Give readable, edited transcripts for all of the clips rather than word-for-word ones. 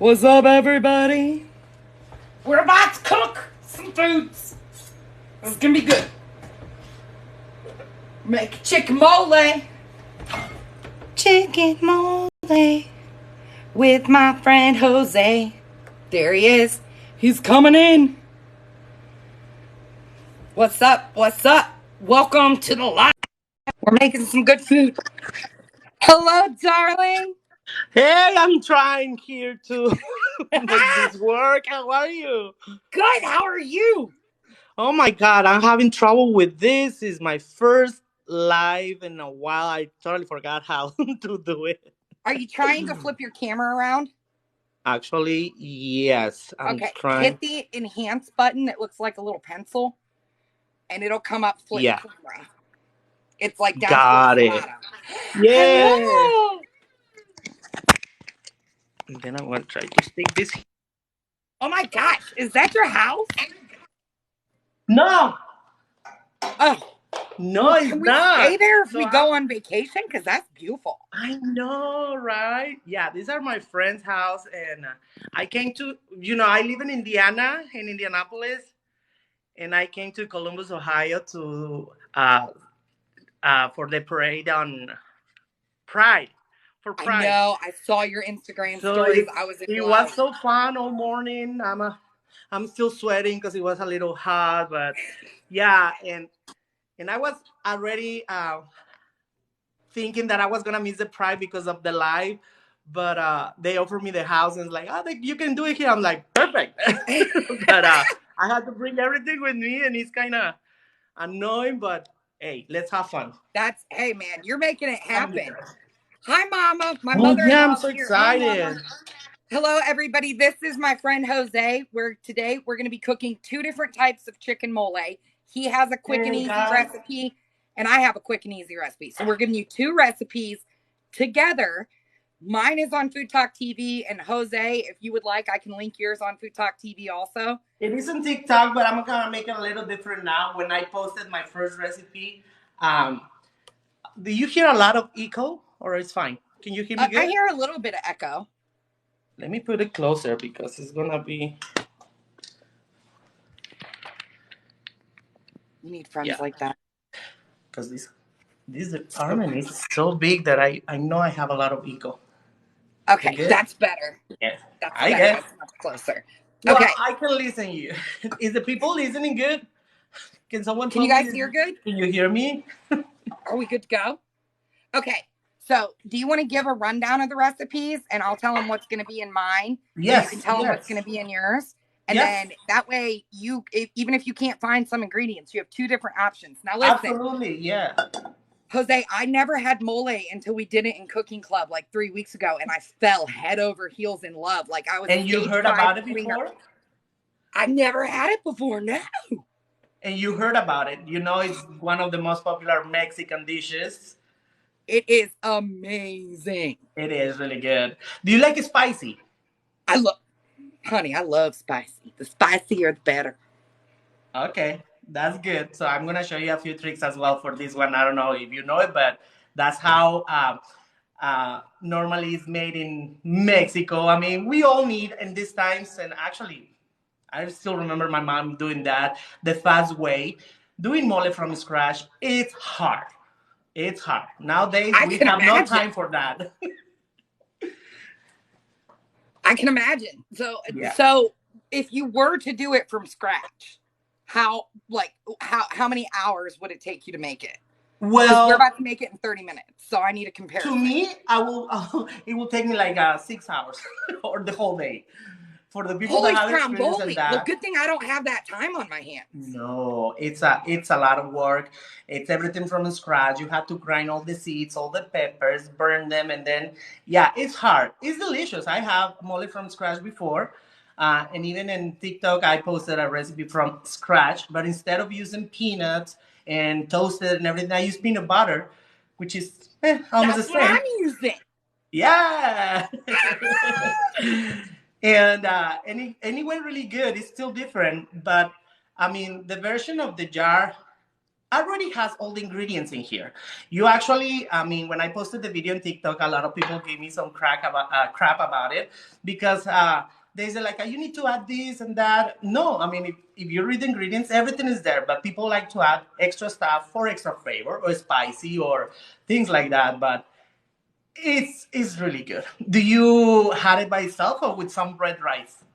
What's up, everybody? We're about to cook some foods. It's gonna be good. Make chicken mole. Chicken mole with my friend Jose. There he is. He's coming in. What's up? What's up? Welcome to the live. We're making some good food. Hello, darling. Hey, I'm trying here to make this work. How are you? Good. How are you? Oh my god, I'm having trouble with this. It's my first live in a while. I totally forgot how to do it. Are you trying to flip your camera around? Actually, yes, I'm Okay, trying. hit the enhance button that looks like a little pencil, and it'll come up flip Yeah, camera. It's like down towards got the it. bottom. Yeah. Hello. And then I'm gonna try to stick this. Oh my gosh, is that your house? No, Oh, no, well, it's can we stay not. there if So we go on vacation? Because that's beautiful. I know, right? Yeah, these are my friend's house, and I came to, I live in Indiana, in Indianapolis, and I came to Columbus, Ohio, to for the parade on Pride, for I Pride. know. I saw your Instagram So stories. I was in it was love. so fun all morning. I'm still sweating because it was a little hot, but yeah, and I was already thinking that I was gonna miss the Pride because of the live. But they offered me the house and it's like, oh, you can do it here. I'm like, perfect. But I had to bring everything with me, and it's kind of annoying. But hey, let's have fun. Hey man, you're making it happen. Hi, Mama. My Oh yeah, I'm mother-in-law's so here. Hi, Mama. excited. Hello, everybody. This is my friend Jose. Today we're going to be cooking two different types of chicken mole. He has a quick and Hey easy guys. recipe, and I have a quick and easy recipe. So we're giving you two recipes together. Mine is on Food Talk TV, and Jose, if you would like, I can link yours on Food Talk TV also. It is on TikTok, but I'm gonna make it a little different now. When I posted my first recipe, um, do you hear a lot of echo, or it's fine? Can you hear me I good? hear a little bit of echo. Let me put it closer because it's gonna be You need friends yeah. like that. Because this apartment is so big that I know I have a lot of echo. Is it Okay, good? that's better. Yeah, That's I better. guess. That's much closer. Well, Okay, I can listen you. Is the people listening good? Can someone can you tell guys me? hear good? Can you hear me? Are we good to go? Okay. So, do you want to give a rundown of the recipes and I'll tell them what's going to be in mine and you can Yes, tell them what's yes, going to be in yours? And yes. then that way even if you can't find some ingredients, you have two different options. Now listen, Absolutely, yeah. Jose, I never had mole until we did it in cooking club like 3 weeks ago and I fell head over heels in love. Like I was a And you stage heard 5 about it cleaner. before? I've never had it before. No. And you heard about it. You know it's one of the most popular Mexican dishes. It is amazing. It is really good. Do you like it spicy? I love Honey, I love spicy. The spicier the better. Okay, that's good. So I'm gonna show you a few tricks as well for this one. I don't know if you know it, but that's how normally it's made in Mexico. I mean, we all need in these times, and actually, I still remember my mom doing that the fast way. Doing mole from scratch, it's hard. It's hard. Nowadays, I we can have no imagine. time for that. I can imagine. Yeah. So if you were to do it from scratch, how many hours would it take you to make it? Because we're Well, about to make it in 30 minutes, so I need a to comparison. me, it will take me like 6 hours or the whole day. For the people that Holy have experience in stromboli! Well, that, good thing I don't have that time on my hands. no, it's a lot of work. It's everything from scratch. You have to grind all the seeds, all the peppers, burn them, and then yeah, it's hard. It's delicious. I have mole from scratch before, and even in TikTok, I posted a recipe from scratch. But instead of using peanuts and toasted and everything, I use peanut butter, which is almost the That's what I'm same. using. Yeah. And anyway, really good. It's still different, but I mean, the version of the jar. already has all the ingredients in here. You actually, I mean, when I posted the video on TikTok, a lot of people gave me some crap about it because they say like, you need to add this and that. No, I mean, if you read the ingredients, everything is there, but people like to add extra stuff for extra flavor or spicy or things like that. But it's really good. Do you had it by itself or with some red rice?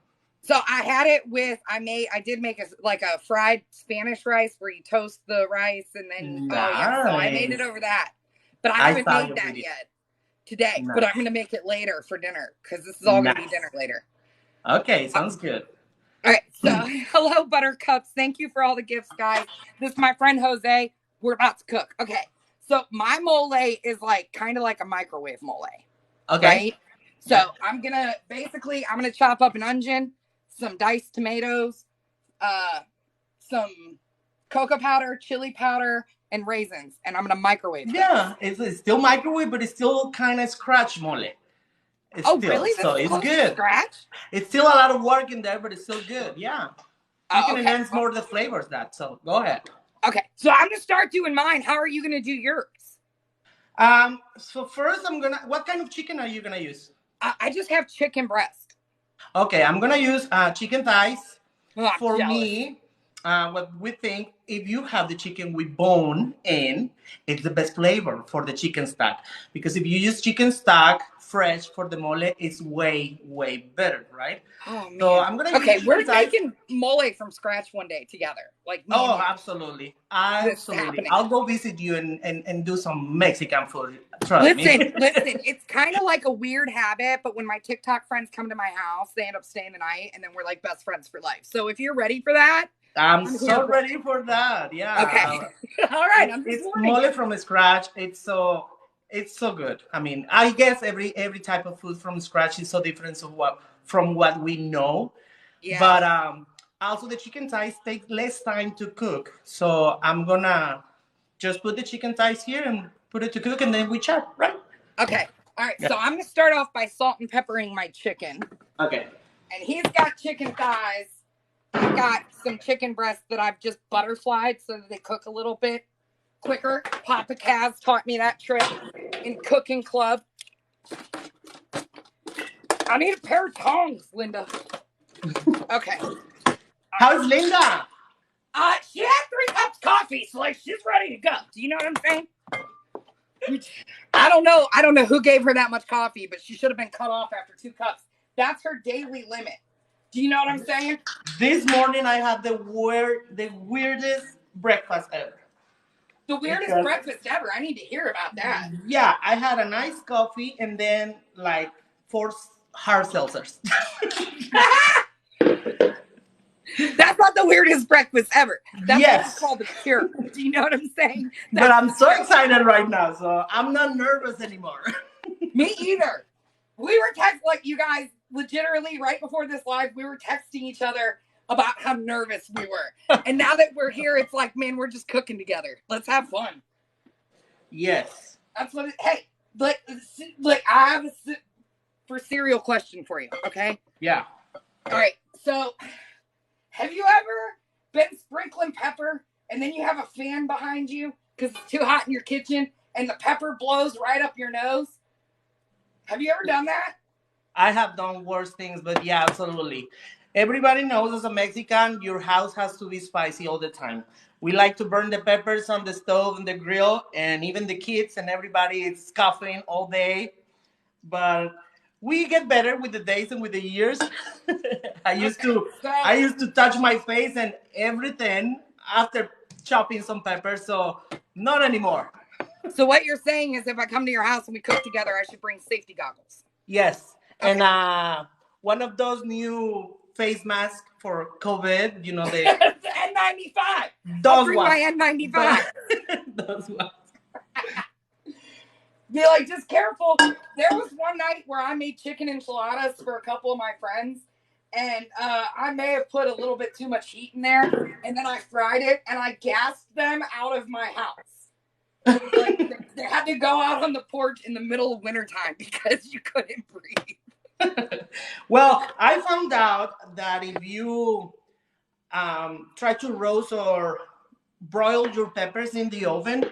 So I had it with I did make a fried Spanish rice where you toast the rice and then so I made it over that. But I haven't made that yet today. Nice. But I'm gonna make it later for dinner because this is all gonna be dinner later. Okay, sounds good. All right, so hello Buttercups. Thank you for all the gifts, guys. This is my friend Jose. We're about to cook. Okay, so my mole is like kind of like a microwave mole. Okay. Right? So I'm gonna chop up an onion, some diced tomatoes, some cocoa powder, chili powder, and raisins, and I'm gonna microwave. Yeah, it's still microwave, but it's still kind of scratch mole. Really? So it's good. Scratch? It's still a lot of work in there, but it's still good. Yeah. You can enhance more the flavors so go ahead. Okay, so I'm gonna start doing mine. How are you gonna do yours? So first what kind of chicken are you gonna use? I just have chicken breast. Okay, I'm gonna use chicken thighs. For me, what we think, if you have the chicken with bone in, it's the best flavor for the chicken stock. Because if you use chicken stock fresh for the mole, it's way, way better, right? Oh, man. So I'm gonna we're making mole from scratch one day together. Absolutely. I'll go visit you and do some Mexican food. Trust me. Listen, it's kind of like a weird habit, but when my TikTok friends come to my house, they end up staying the night and then we're like best friends for life. So if you're ready for that, I'm so ready for that. Yeah. Okay. All right. It's mole from scratch. It's so good. I mean, I guess every type of food from scratch is so different from what we know. Yeah. But also the chicken thighs take less time to cook. So I'm gonna just put the chicken thighs here and put it to cook, and then we chat, right? Okay. All right. Yeah. So I'm gonna start off by salt and peppering my chicken. Okay. And he's got chicken thighs. I've got some chicken breasts that I've just butterflied so that they cook a little bit quicker. Papa Kaz taught me that trick in cooking club. I need a pair of tongs, Linda. Okay. How's Linda? She had 3 cups of coffee, so like she's ready to go. Do you know what I'm saying? I don't know who gave her that much coffee, but she should have been cut off after 2 cups. That's her daily limit. Do you know what I'm saying? This morning I had the weirdest breakfast ever. The weirdest breakfast ever. I need to hear about that. Yeah, I had a nice coffee and then like 4 hard seltzers. That's not the weirdest breakfast ever. That's what's called a cure. Do you know what I'm saying? But I'm so excited right now, so I'm not nervous anymore. Me either. We were like you guys, legitimately right before this live, we were texting each other about how nervous we were. And now that we're here, it's like, man, we're just cooking together. Let's have fun. Yes. That's what hey, like I have a cereal question for you, okay? Yeah. All right. So, have you ever been sprinkling pepper and then you have a fan behind you because it's too hot in your kitchen and the pepper blows right up your nose? Have you ever done that? I have done worse things, but yeah, absolutely. Everybody knows as a Mexican, your house has to be spicy all the time. We like to burn the peppers on the stove and the grill, and even the kids and everybody is coughing all day. But we get better with the days and with the years. I used to touch my face and everything after chopping some peppers, so not anymore. So what you're saying is if I come to your house and we cook together, I should bring safety goggles. Yes. Okay. And one of those new face masks for COVID, you know, the N95. I'll bring my N95. Those ones. Be like, just careful. There was one night where I made chicken enchiladas for a couple of my friends, and I may have put a little bit too much heat in there, and then I fried it, and I gassed them out of my house. Like, they had to go out on the porch in the middle of wintertime because you couldn't breathe. Well, I found out that if you try to roast or broil your peppers in the oven,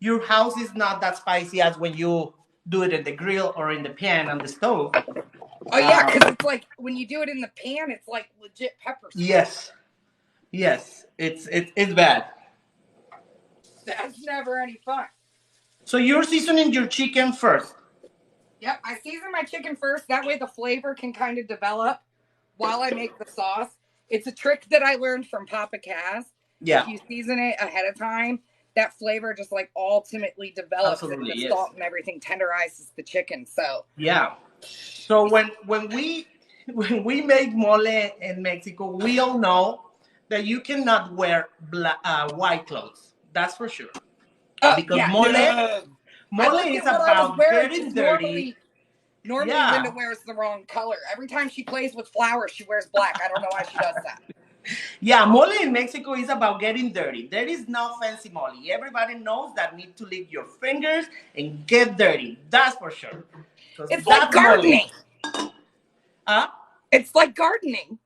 your house is not that spicy as when you do it in the grill or in the pan on the stove. Oh yeah, because it's like when you do it in the pan, it's like legit pepper spray. Yes, yes, it's bad. That's never any fun. So you're seasoning your chicken first. Yep, I season my chicken first. That way the flavor can kind of develop while I make the sauce. It's a trick that I learned from Papa Kaz. Yeah. If you season it ahead of time, that flavor just like ultimately develops. Absolutely, and the yes. salt and everything tenderizes the chicken. So yeah. So when we make mole in Mexico, we all know that you cannot wear white clothes. That's for sure. Because yeah, mole no. mole is about getting dirty. Normally Yeah. Linda wears the wrong color. Every time she plays with flour, she wears black. I don't know why she does that. Yeah, mole in Mexico is about getting dirty. There is no fancy mole. Everybody knows that need to lick your fingers and get dirty. That's for sure. It's like gardening. Huh? It's like gardening.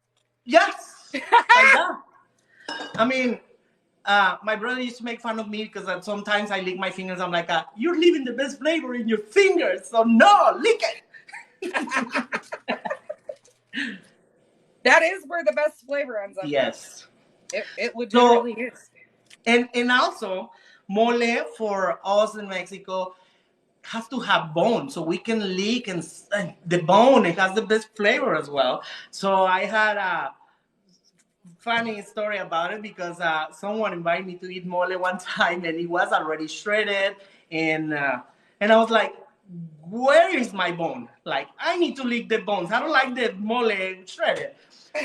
Yes. Like that. I mean, my brother used to make fun of me because sometimes I lick my fingers. I'm like, you're leaving the best flavor in your fingers. So no, lick it. That is where the best flavor ends up. Yes. It legitimately is. And also, mole for us in Mexico has to have bone, so we can lick and the bone. It has the best flavor as well. So I had a funny story about it because someone invited me to eat mole one time, and it was already shredded, and I was like, where is my bone? Like, I need to lick the bones. I don't like the mole shredded.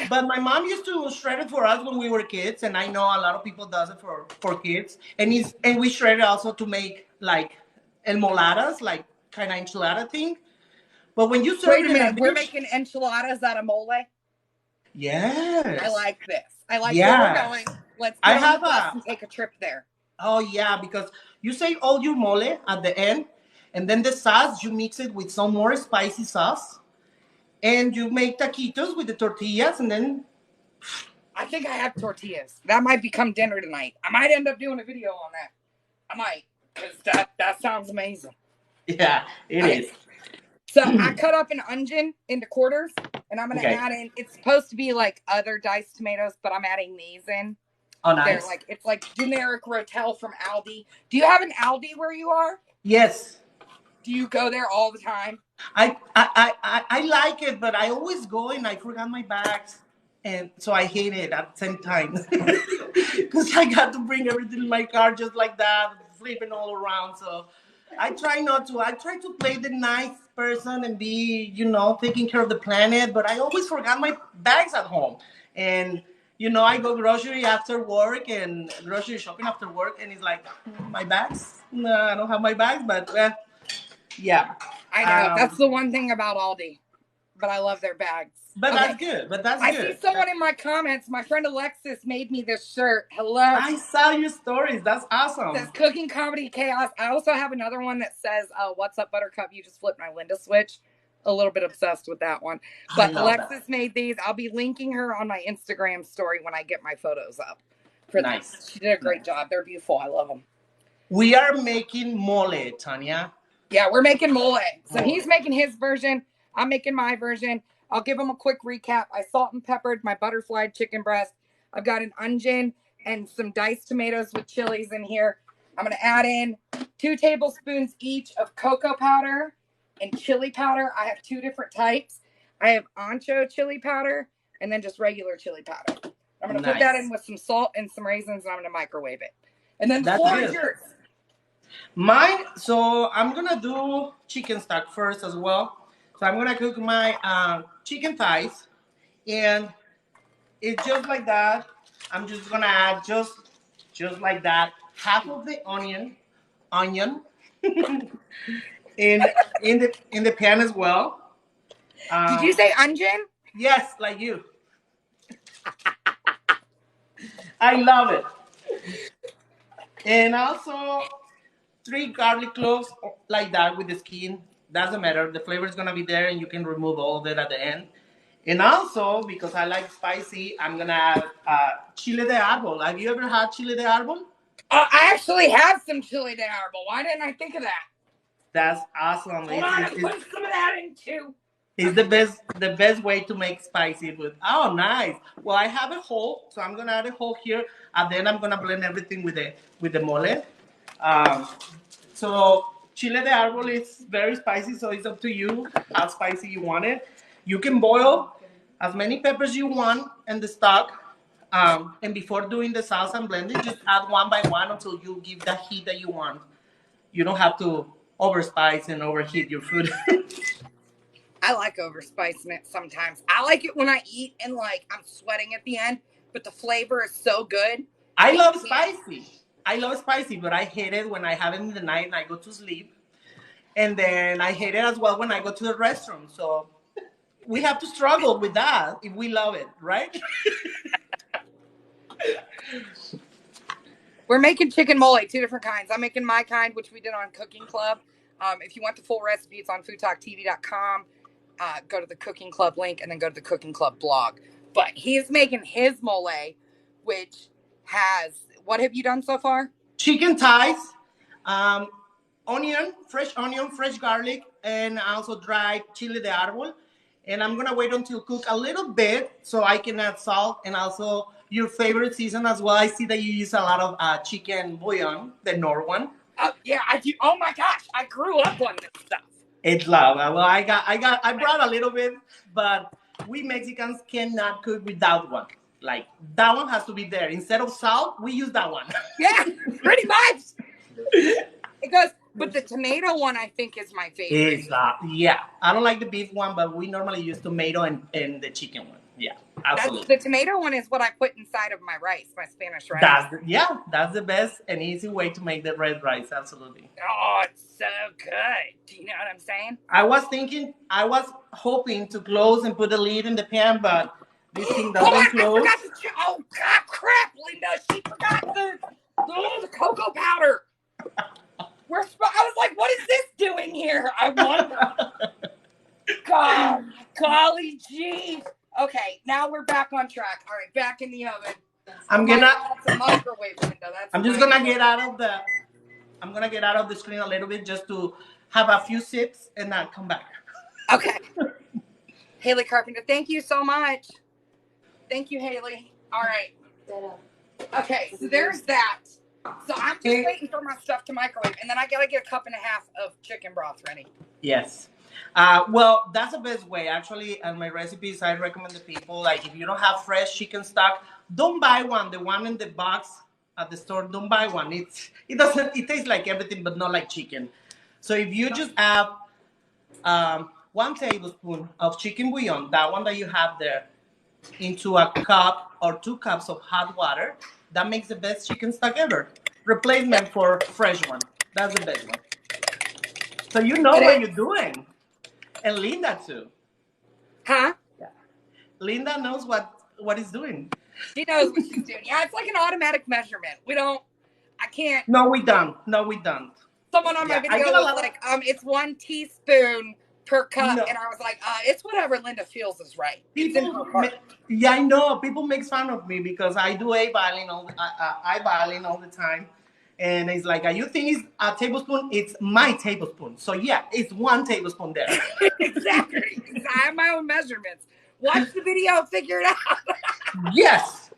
But my mom used to shred it for us when we were kids, and I know a lot of people does it for kids. And we shred it also to make like enmoladas, like kind of enchilada thing. But when you serve Wait a minute, we're making enchiladas out of mole? Yes. I like this. I like where we're going. Let's get on the bus and take a trip there. Oh yeah, because you save all your mole at the end, and then the sauce, you mix it with some more spicy sauce, and you make taquitos with the tortillas, and then I think I have tortillas. That might become dinner tonight. I might end up doing a video on that. I might, because that sounds amazing. Yeah, it is. So I cut up an onion into quarters, and I'm going to add in, it's supposed to be like other diced tomatoes, but I'm adding these in. Oh, nice. They're like, it's like generic Rotel from Aldi. Do you have an Aldi where you are? Yes. Do you go there all the time? I like it, but I always go and I forgot my bags. And so I hate it at the same time. Because I got to bring everything in my car just like that, flipping all around. So I try not to. I try to play the nice person and be, taking care of the planet. But I always forgot my bags at home. And, I go grocery after work and grocery shopping after work. And it's like, my bags? No, I don't have my bags. But, yeah. I know. That's the one thing about Aldi. But I love their bags. But that's good. I see someone in my comments. My friend Alexis made me this shirt. Hello. I saw your stories. That's awesome. That's Cooking Comedy Chaos. I also have another one that says, "What's up, Buttercup? You just flipped my Linda switch." A little bit obsessed with that one. But Alexis made these. I'll be linking her on my Instagram story when I get my photos up. Nice. She did a great job. They're beautiful. I love them. We are making mole, Tanya. Yeah, we're making mole. So he's making his version. I'm making my version. I'll give him a quick recap. I salt and peppered my butterfly chicken breast. I've got an onion and some diced tomatoes with chilies in here. I'm going to add in 2 tablespoons each of cocoa powder and chili powder. I have 2 different types. I have ancho chili powder and then just regular chili powder. I'm going to put that in with some salt and some raisins, and I'm going to microwave it. And then the floor is yours. Mine, so I'm going to do chicken stock first as well. So I'm going to cook my chicken thighs. And it's just like that. I'm just going to add just like that, half of the onion in the pan as well. Did you say onion? Yes, like you. I love it. And also 3 garlic cloves like that with the skin. Doesn't matter. The flavor is going to be there, and you can remove all of it at the end. And also, because I like spicy, I'm going to add chile de árbol. Have you ever had chile de árbol? I actually have some chili de árbol. Why didn't I think of that? That's awesome. Hold on, I'm putting some of that in too. It's the best way to make spicy food. Oh, nice. Well, I have a whole, so I'm gonna add a whole here, and then I'm gonna blend everything with the mole. Um, so chile de árbol is very spicy, so it's up to you how spicy you want it. You can boil as many peppers you want in the stock. And before doing the salsa and blending, just add one by one until you give the heat that you want. You don't have to overspice and overheat your food. I like overspicing it sometimes. I like it when I eat and like I'm sweating at the end, but the flavor is so good. I love spicy. I love spicy, but I hate it when I have it in the night and I go to sleep. And then I hate it as well when I go to the restroom. So we have to struggle with that if we love it, right? We're making chicken mole, 2 different kinds. I'm making my kind, which we did on Cooking Club. If you want the full recipe, it's on foodtalktv.com. Go to the Cooking Club link and then go to the Cooking Club blog. But he's making his mole, which has, what have you done so far? Chicken thighs, onion, fresh garlic, and also dried chile de árbol. And I'm gonna wait until cook a little bit so I can add salt and also your favorite season as well. I see that you use a lot of chicken bouillon, the Nor one. Yeah, I do. Oh my gosh, I grew up on this stuff. It's love. Well, I brought a little bit, but we Mexicans cannot cook without one. Like that one has to be there. Instead of salt, we use that one. Yeah, pretty much. It goes, but the tomato one I think is my favorite. Yeah. I don't like the beef one, but we normally use tomato and the chicken one. Yeah, absolutely. The tomato one is what I put inside of my rice, my Spanish rice. That's the best and easy way to make the red rice. Absolutely. Oh, it's so good. Do you know what I'm saying? I was hoping to close and put the lid in the pan, but this thing doesn't close. Oh, God, crap, Linda. She forgot the cocoa powder. I was like, what is this doing here? I wonder. God, golly gee. Okay, now we're back on track. All right, back in the oven. That's a microwave window. I'm gonna get out of the screen a little bit just to have a few sips and then come back. Okay. Haley Carpenter, thank you so much. Thank you, Haley. All right. Okay, so there's that. So I'm just waiting for my stuff to microwave, and then I gotta get a cup and a half of chicken broth ready. Yes. Well, that's the best way. Actually, on my recipes, I recommend the people, like, if you don't have fresh chicken stock, don't buy one. The one in the box at the store, don't buy one. It tastes like everything, but not like chicken. So if you just have 1 tablespoon of chicken bouillon, that one that you have there, into a cup or 2 cups of hot water, that makes the best chicken stock ever. Replacement for fresh one. That's the best one. So you know what you're doing. And Linda too. Huh? Yeah. Linda knows what he's doing. She knows what she's doing. Yeah, it's like an automatic measurement. I can't. No, we don't. Someone on my video was like, it's 1 teaspoon per cup. No. And I was like, it's whatever Linda feels is right. I know. People make fun of me because I do eyeballing all the time. And it's like, you think it's a tablespoon? It's my tablespoon. So yeah, it's 1 tablespoon there. Exactly. I have my own measurements. Watch the video, figure it out. Yes.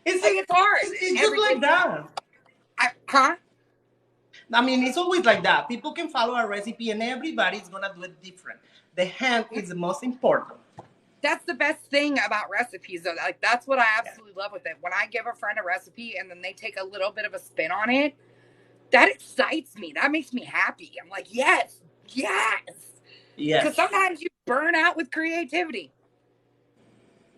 It's hard. It's just like that. Huh? I mean, it's always like that. People can follow a recipe and everybody's going to do it different. The hand is the most important. That's the best thing about recipes, though. Like, that's what I absolutely love with it. When I give a friend a recipe and then they take a little bit of a spin on it, that excites me. That makes me happy. I'm like, yes. Because sometimes you burn out with creativity.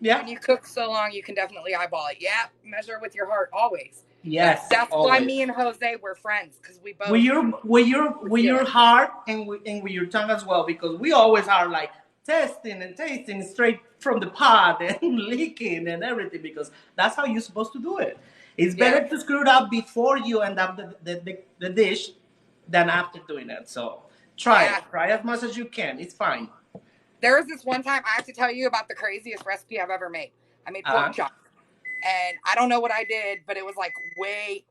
Yeah. When you cook so long, you can definitely eyeball it. Yeah, measure with your heart always. Yes. That's why me and Jose were friends, because we both. With your heart and with your tongue as well, because we always are like testing and tasting straight from the pot and licking and everything, because that's how you're supposed to do it. It's better to screw it up before you end up the dish than after doing it. So try as much as you can. It's fine. There was this one time I have to tell you about the craziest recipe I've ever made. I made pork chop. And I don't know what I did, but it was like way.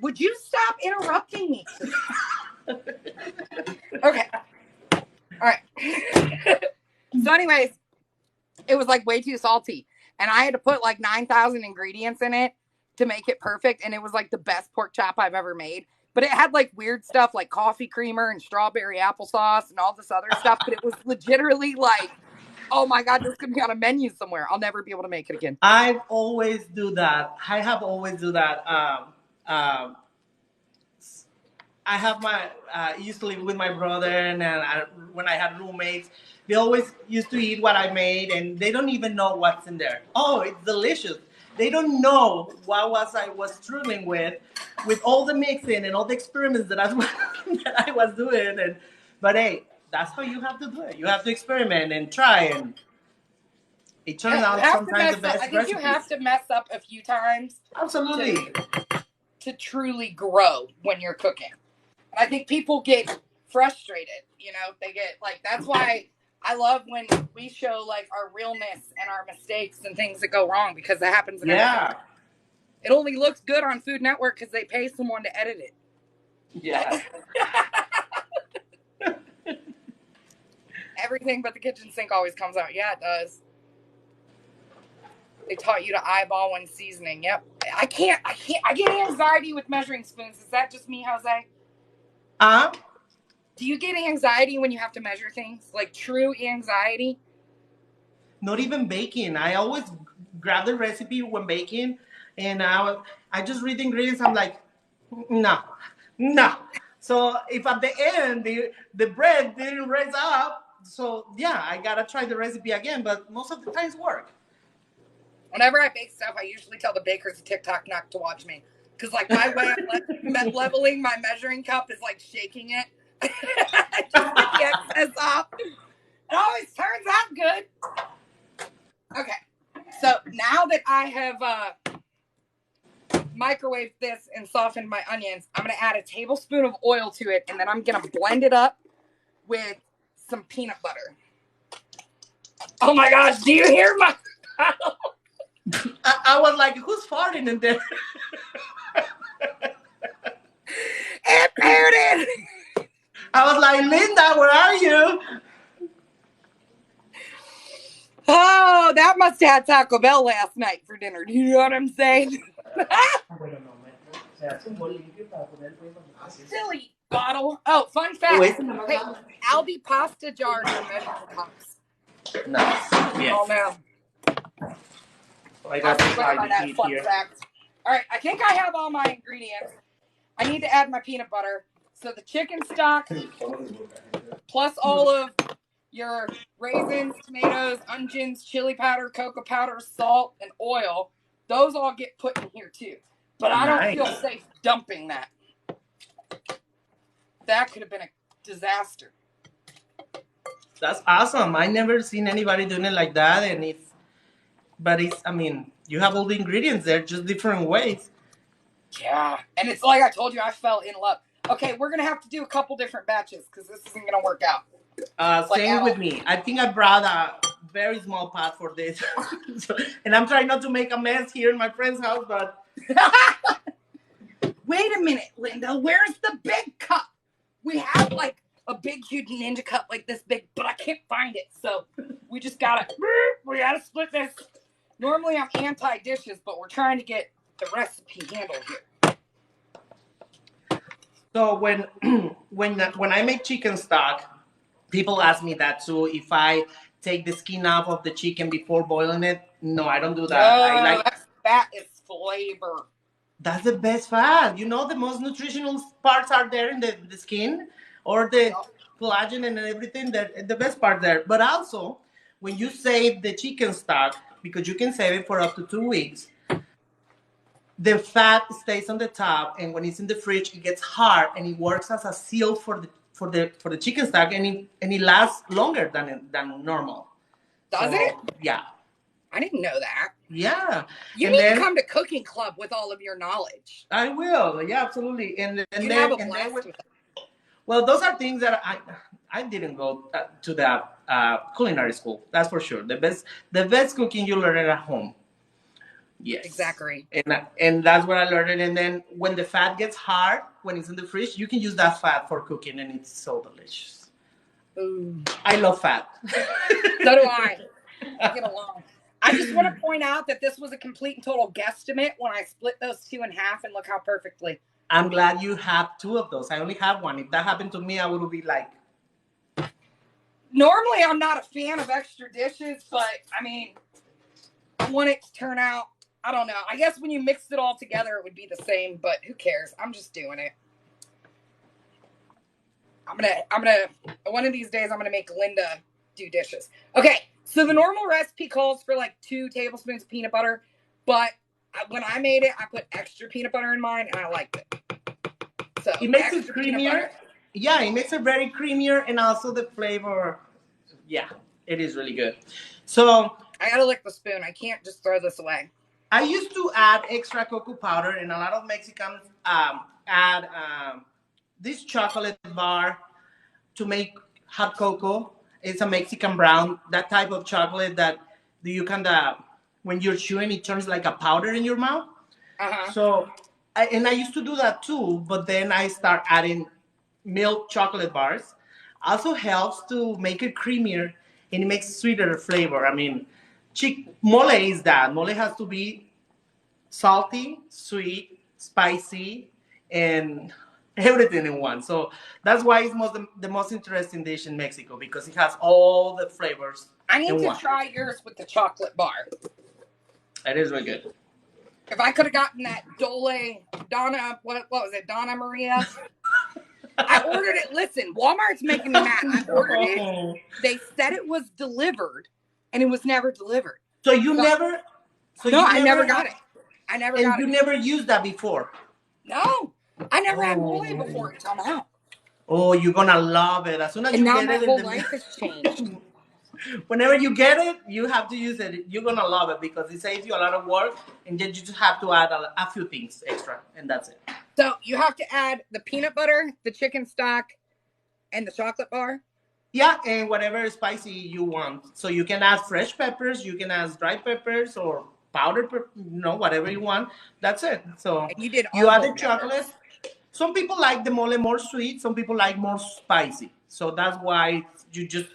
Would you stop interrupting me? Okay. All right. So anyways, it was like way too salty. And I had to put like 9,000 ingredients in it to make it perfect. And it was like the best pork chop I've ever made. But it had like weird stuff like coffee creamer and strawberry applesauce and all this other stuff. But it was legitimately like, oh my God, this could be on a menu somewhere. I'll never be able to make it again. I always do that. I have always do that. I have my used to live with my brother, and when I had roommates, they always used to eat what I made, and they don't even know what's in there. Oh, it's delicious. They don't know what I was struggling with all the mixing and all the experiments that that I was doing. But hey, that's how you have to do it. You have to experiment and try, and it turns out sometimes the best. I think you have to mess up a few times. Absolutely. To truly grow when you're cooking. I think people get frustrated, they get like, that's why I love when we show like our realness and our mistakes and things that go wrong, because that happens. Yeah. It only looks good on Food Network because they pay someone to edit it. Yeah. Everything but the kitchen sink always comes out. Yeah, it does. They taught you to eyeball when seasoning. Yep. I get anxiety with measuring spoons. Is that just me, Jose? Do you get anxiety when you have to measure things? Like true anxiety? Not even baking. I always grab the recipe when baking, and I just read the ingredients. I'm like, no. So if at the end the bread didn't raise up, so yeah, I gotta try the recipe again. But most of the times work. Whenever I bake stuff, I usually tell the bakers of TikTok not to watch me. Because, like, my way of leveling my measuring cup is, like, shaking it. Just to get excess off. It always turns out good. Okay. So, now that I have microwaved this and softened my onions, I'm going to add a tablespoon of oil to it. And then I'm going to blend it up with some peanut butter. Oh, my gosh. Do you hear my... I was like, who's farting in there? It parroted. I was like, Linda, where are you? Oh, that must have had Taco Bell last night for dinner. Do you know what I'm saying? Silly bottle. Oh, fun fact. Hey, Aldi pasta jars are measuring cups. Nice. Yes. Oh, no. I got to try the fun here. fact. All right, I think I have all my ingredients. I need to add my peanut butter. So the chicken stock, plus all of your raisins, tomatoes, onions, chili powder, cocoa powder, salt, and oil, those all get put in here too. But I don't feel safe dumping that. That could have been a disaster. That's awesome. I never seen anybody doing it like that, and you have all the ingredients there, just different ways. Yeah, and it's like I told you, I fell in love. Okay, we're gonna have to do a couple different batches because this isn't gonna work out. Same with me. I think I brought a very small pot for this, and I'm trying not to make a mess here in my friend's house. But wait a minute, Linda. Where's the big cup? We have like a big, huge ninja cup like this big, but I can't find it. So we just gotta split this. Normally I'm anti-dishes, but we're trying to get the recipe handled here. So when I make chicken stock, people ask me that too. If I take the skin off of the chicken before boiling it, no, I don't do that. That is flavor. That's the best fat. The most nutritional parts are there in the skin, or the collagen and everything. The best part there. But also, when you save the chicken stock, because you can save it for up to 2 weeks, the fat stays on the top, and when it's in the fridge, it gets hard, and it works as a seal for the chicken stock, and it lasts longer than normal. Does it? Yeah. I didn't know that. Yeah. You need to come to Cooking Club with all of your knowledge. I will. Yeah, absolutely. Well, those are things that I didn't go to the culinary school. That's for sure. The best cooking you learn at home. Yes. Exactly. And that's what I learned. And then when the fat gets hard, when it's in the fridge, you can use that fat for cooking, and it's so delicious. Ooh. I love fat. So do I. Get along. I just want to point out that this was a complete and total guesstimate when I split those two in half, and look how perfectly. I'm glad you have two of those. I only have one. If that happened to me, I would be like. Normally, I'm not a fan of extra dishes, but I mean, I want it to turn out. I don't know. I guess when you mixed it all together, it would be the same, but who cares? I'm just doing it. I'm gonna, one of these days, I'm gonna make Linda do dishes. Okay, so the normal recipe calls for like 2 tablespoons of peanut butter, but when I made it, I put extra peanut butter in mine, and I liked it. So It makes it creamier. Yeah, it makes it very creamier, and also the flavor. Yeah, it is really good. So I gotta lick the spoon. I can't just throw this away. I used to add extra cocoa powder, and a lot of Mexicans add this chocolate bar to make hot cocoa. It's a Mexican brown, that type of chocolate that you kind of, when you're chewing, it turns like a powder in your mouth. So, and I used to do that too, but then I start adding milk chocolate bars. Also helps to make it creamier, and it makes sweeter flavor. I mean, mole is that. Mole has to be salty, sweet, spicy, and everything in one. So that's why it's the most interesting dish in Mexico, because it has all the flavors. I need to try yours with the chocolate bar. It is really good. If I could have gotten that Donna, what was it, Donna Maria? I ordered it. Listen, Walmart's making me mad. I ordered it. They said it was delivered, and it was never delivered. So you never? No, I never got it. I never got it. And you never used that before? No, I never had mole before until now. Oh, you're gonna love it. As soon as you get it. And now my whole life has changed. Whenever you get it, you have to use it. You're gonna love it because it saves you a lot of work, and then you just have to add a few things extra, and that's it. So you have to add the peanut butter, the chicken stock, and the chocolate bar. Yeah, and whatever spicy you want. So you can add fresh peppers, you can add dry peppers, or powdered pepper, whatever you want. That's it. So and you add the chocolate. Some people like the mole more sweet. Some people like more spicy. So that's why you just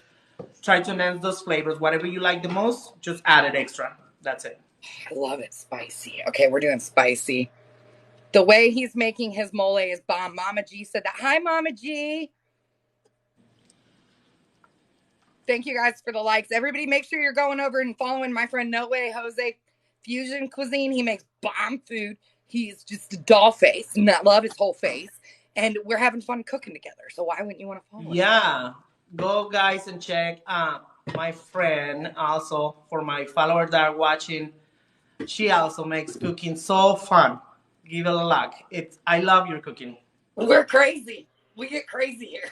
try to enhance those flavors. Whatever you like the most, just add it extra. That's it. I love it spicy. Okay, we're doing spicy. The way he's making his mole is bomb. Mama G said that. Hi, Mama G. Thank you guys for the likes. Everybody make sure you're going over and following my friend No Way Jose Fusion Cuisine. He makes bomb food. He's just a doll face, and I love his whole face. And we're having fun cooking together. So why wouldn't you want to follow him? Yeah. Go, guys, and check my friend also. For my followers that are watching, she also makes cooking so fun. Give it a look. I love your cooking. We're crazy. We get crazy here.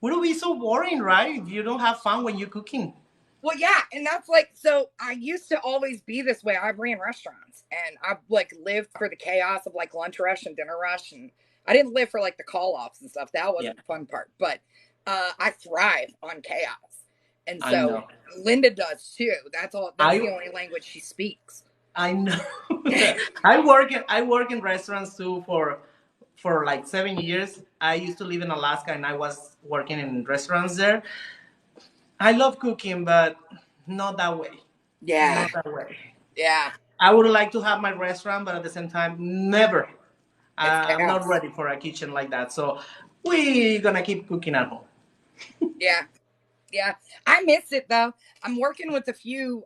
Wouldn't be so boring, right? If you don't have fun when you're cooking. Well, yeah, and that's like, so I used to always be this way. I ran restaurants, and I like lived for the chaos of like lunch rush and dinner rush, and I didn't live for like the call offs and stuff. That wasn't the fun part, but I thrive on chaos, and so Linda does too. That's the only language she speaks. I know. I work in restaurants too for like 7 years. I used to live in Alaska, and I was working in restaurants there. I love cooking, but not that way. Yeah. Not that way. Yeah. I would like to have my restaurant, but at the same time, never. I'm not ready for a kitchen like that. So we're going to keep cooking at home. Yeah. Yeah. I miss it, though. I'm working with a few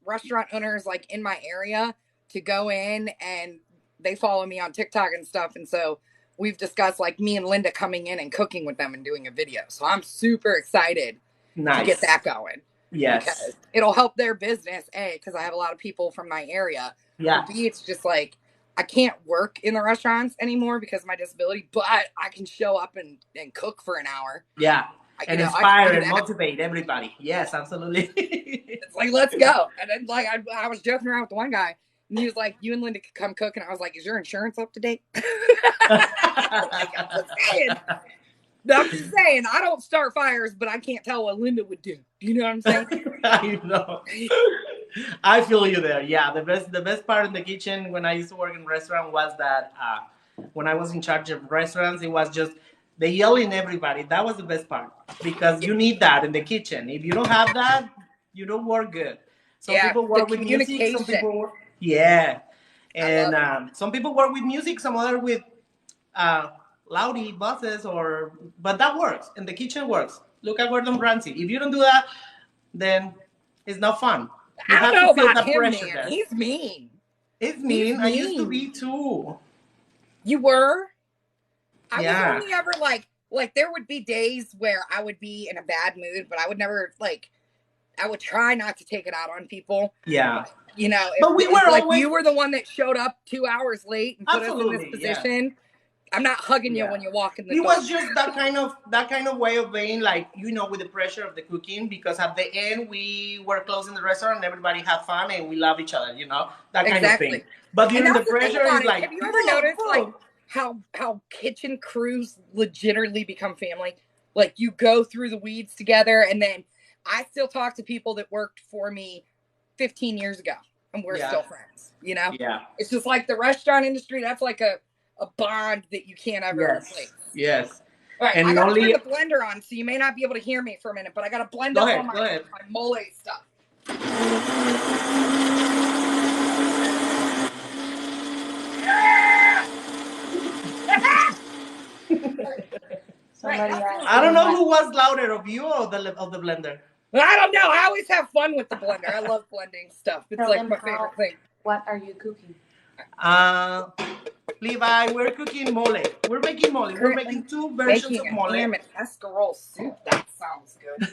restaurant owners like in my area to go in, and they follow me on TikTok and stuff. And so we've discussed like me and Linda coming in and cooking with them and doing a video. So I'm super excited. Nice. To get that going. Yes. Because it'll help their business, A, because I have a lot of people from my area. Yeah. B, it's just like, I can't work in the restaurants anymore because of my disability, but I can show up and cook for an hour. Yeah. And inspire and motivate everybody. Yes, absolutely. It's like, let's go. And then like, I was joking around with one guy, and he was like, you and Linda could come cook. And I was like, is your insurance up to date? I'm just saying, I don't start fires, but I can't tell what Linda would do. You know what I'm saying? I know. I feel you there. Yeah, the best part in the kitchen when I used to work in restaurant was that when I was in charge of restaurants, it was just the yelling everybody. That was the best part because you need that in the kitchen. If you don't have that, you don't work good. Some Yeah, people the work with music. Some communication. people work, yeah, I and love it. some people work with music. Some other with uh, loudy buses or but that works and the kitchen works. Look at Gordon Ramsay. If you don't do that, then it's not fun. You I don't have to know feel about that him, pressure man. there. He's mean. It's He's mean. I used to mean. be too. You were? I was Yeah. only ever like there would be days where I would be in a bad mood, but I would never like I would try not to take it out on people. Yeah. You know, But we if were like always you were the one that showed up 2 hours late and put us in this absolutely, yeah. position, I'm not hugging you Yeah. when you walk in the It door. was just that kind of way of being like, with the pressure of the cooking, because at the end we were closing the restaurant and everybody had fun and we love each other, that kind of Exactly. thing. But And during the that's the thing pressure about is it. like, Have you ever noticed "Whoa, like whoa." how kitchen crews legitimately become family? Like you go through the weeds together, and then I still talk to people that worked for me 15 years ago, and we're Yeah. still friends. Yeah. It's just like the restaurant industry. That's like a bond that you can't ever Yes. replace. Yes. All right, And I gotta only turn the blender on, so you may not be able to hear me for a minute, but I gotta blend Go up ahead, all go ahead. my mole stuff. Somebody Right, asked I don't know me who was louder, of you or the blender. I don't know. I always have fun with the blender. I love blending stuff. It's Tell like them my favorite thing. what are you cooking? Levi, we're cooking mole. We're making mole. We're making two versions Making of a mole. ham and escarole soup. That sounds good.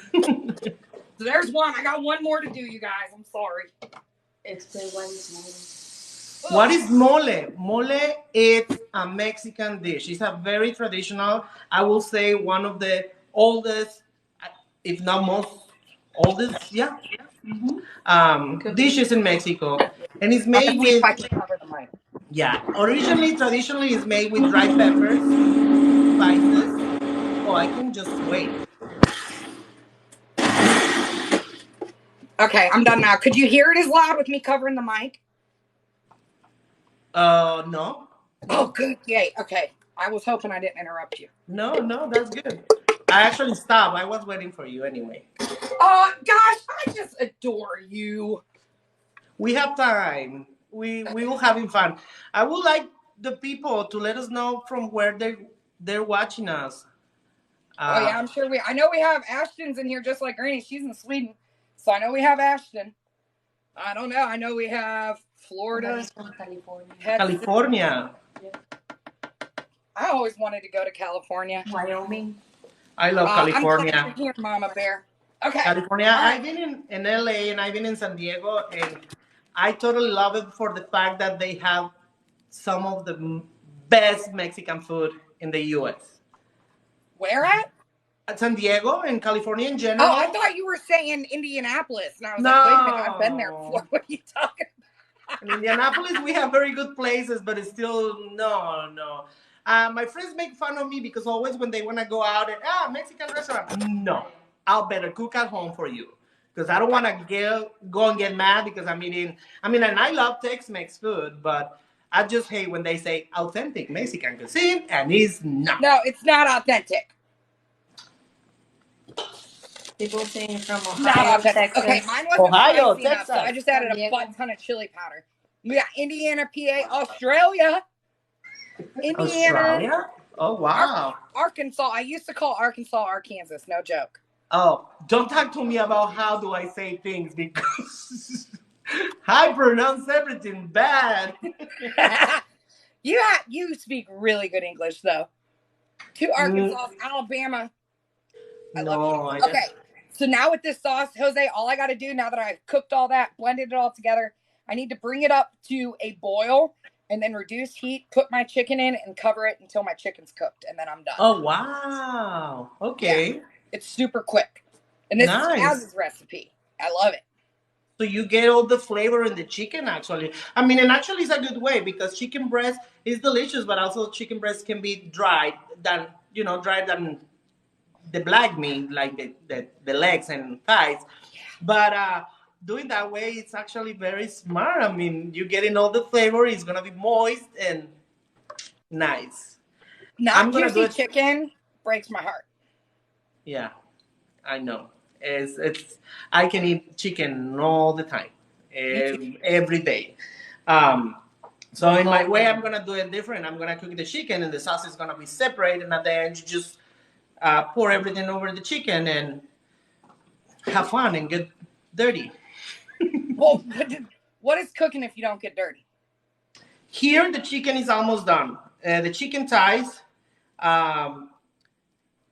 So there's one. I got one more to do, you guys. I'm sorry. Explain what is What is mole? Mole is a Mexican dish. It's a very traditional, I will say one of the oldest, if not most oldest, yeah, dishes in Mexico. And it's I'm made gonna see if with, I can cover the mic. yeah, traditionally it's made with dry peppers, spices. Oh, I can just wait. Okay, I'm done now. Could you hear it as loud with me covering the mic? No. Oh, good. Yay. Okay. I was hoping I didn't interrupt you. No, that's good. I actually stopped. I was waiting for you anyway. Gosh, I just adore you. We have time. We will having fun. I would like the people to let us know from where they're watching us. Oh yeah, I'm sure I know we have Ashton's in here just like Granny. She's in Sweden, so I know we have Ashton. I don't know. I know we have Florida, from California. California. I always wanted to go to California. Wyoming. I love California. I'm glad you're here, Mama Bear. Okay. California. I've been in LA and I've been in San Diego, and I totally love it for the fact that they have some of the best Mexican food in the U.S. Where at? At San Diego and California in general. Oh, I thought you were saying Indianapolis, and I was No. like, wait a minute, I've been there before. What are you talking about? In Indianapolis, we have very good places, but it's still no. My friends make fun of me because always when they want to go out and Mexican restaurant, no, I'll better cook at home for you because I don't want to go and get mad because I'm eating. And I love Tex-Mex food, but I just hate when they say authentic Mexican cuisine and it's not. No, it's not authentic. People saying from Not Ohio, authentic. Texas. Okay, mine wasn't Ohio, spicy enough, so Texas. I just added San a Diego. butt ton of chili powder. We got Indiana, PA, Australia, Indiana, Australia? Oh wow. Arkansas. I used to call Arkansas Arkansas. No joke. Oh, don't talk to me about how do I say things because I pronounce everything bad. You speak really good English though. To Arkansas, Alabama. I love you. Okay, so now with this sauce, Jose, all I got to do now that I've cooked all that, blended it all together, I need to bring it up to a boil and then reduce heat, put my chicken in, and cover it until my chicken's cooked, and then I'm done. Oh wow! Okay. Yeah, it's super quick, and this Nice. is Chaz's recipe. I love it. So you get all the flavor in the chicken, actually. And actually, it's a good way because chicken breast is delicious, but also chicken breast can be dried than the black meat, like the legs and thighs. But doing that way, it's actually very smart. I mean, you're getting all the flavor. It's gonna be moist and nice. Not I'm gonna do juicy it. chicken breaks my heart. Yeah, I know. It's I can eat chicken all the time, Me too. every day. Um, so in my way, I'm gonna do it different. I'm gonna cook the chicken, and the sauce is gonna be separate, and at the end, you just pour everything over the chicken and have fun and get dirty. Well, what is cooking if you don't get dirty? Here, the chicken is almost done. The chicken thighs, um,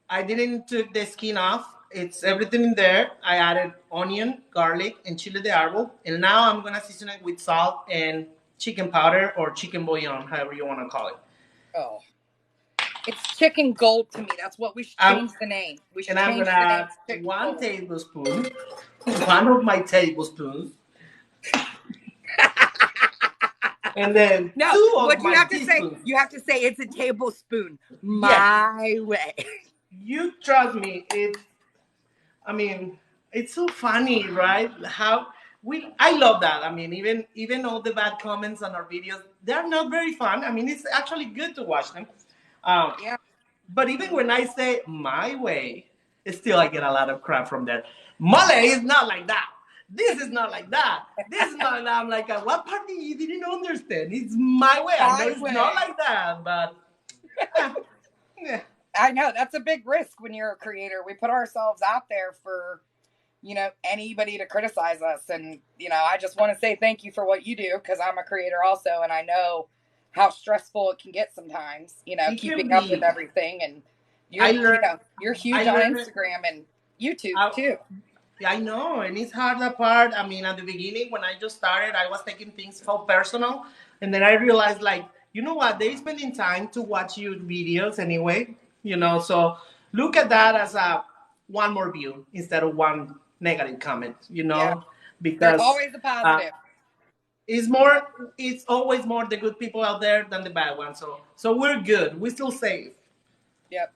I didn't took the skin off. It's everything in there. I added onion, garlic, and chile de árbol. And now I'm gonna season it with salt and chicken powder or chicken bouillon, however you want to call it. Oh, it's chicken gold to me. That's what we should change the name. We should And I'm change gonna the name add to chicken 1 gold. tablespoon, one of my tablespoons, and then No, 2 of what my you have to teaspoons. say, you have to say it's a tablespoon my way. You trust me. I mean, it's so funny, right? How I love that. I mean, even all the bad comments on our videos, they're not very fun. I mean, it's actually good to watch them. Yeah. But even when I say my way, still I get a lot of crap from that. Mole is not like that. This is not like that. This is not like that. I'm like, what part did you didn't understand? It's my way. I know it's not like that, but yeah. I know that's a big risk when you're a creator. We put ourselves out there for, anybody to criticize us. And, I just want to say thank you for what you do, because I'm a creator also. And I know how stressful it can get sometimes, keeping up with everything. And you're huge on Instagram and YouTube too. I know, and it's hard apart. I mean, at the beginning, when I just started, I was taking things so personal. And then I realized, like, you know what? They're spending time to watch your videos anyway, So look at that as one more view instead of one negative comment, Yeah. Because there's always a positive. It's always more the good people out there than the bad ones. So we're good. We're still safe. Yep.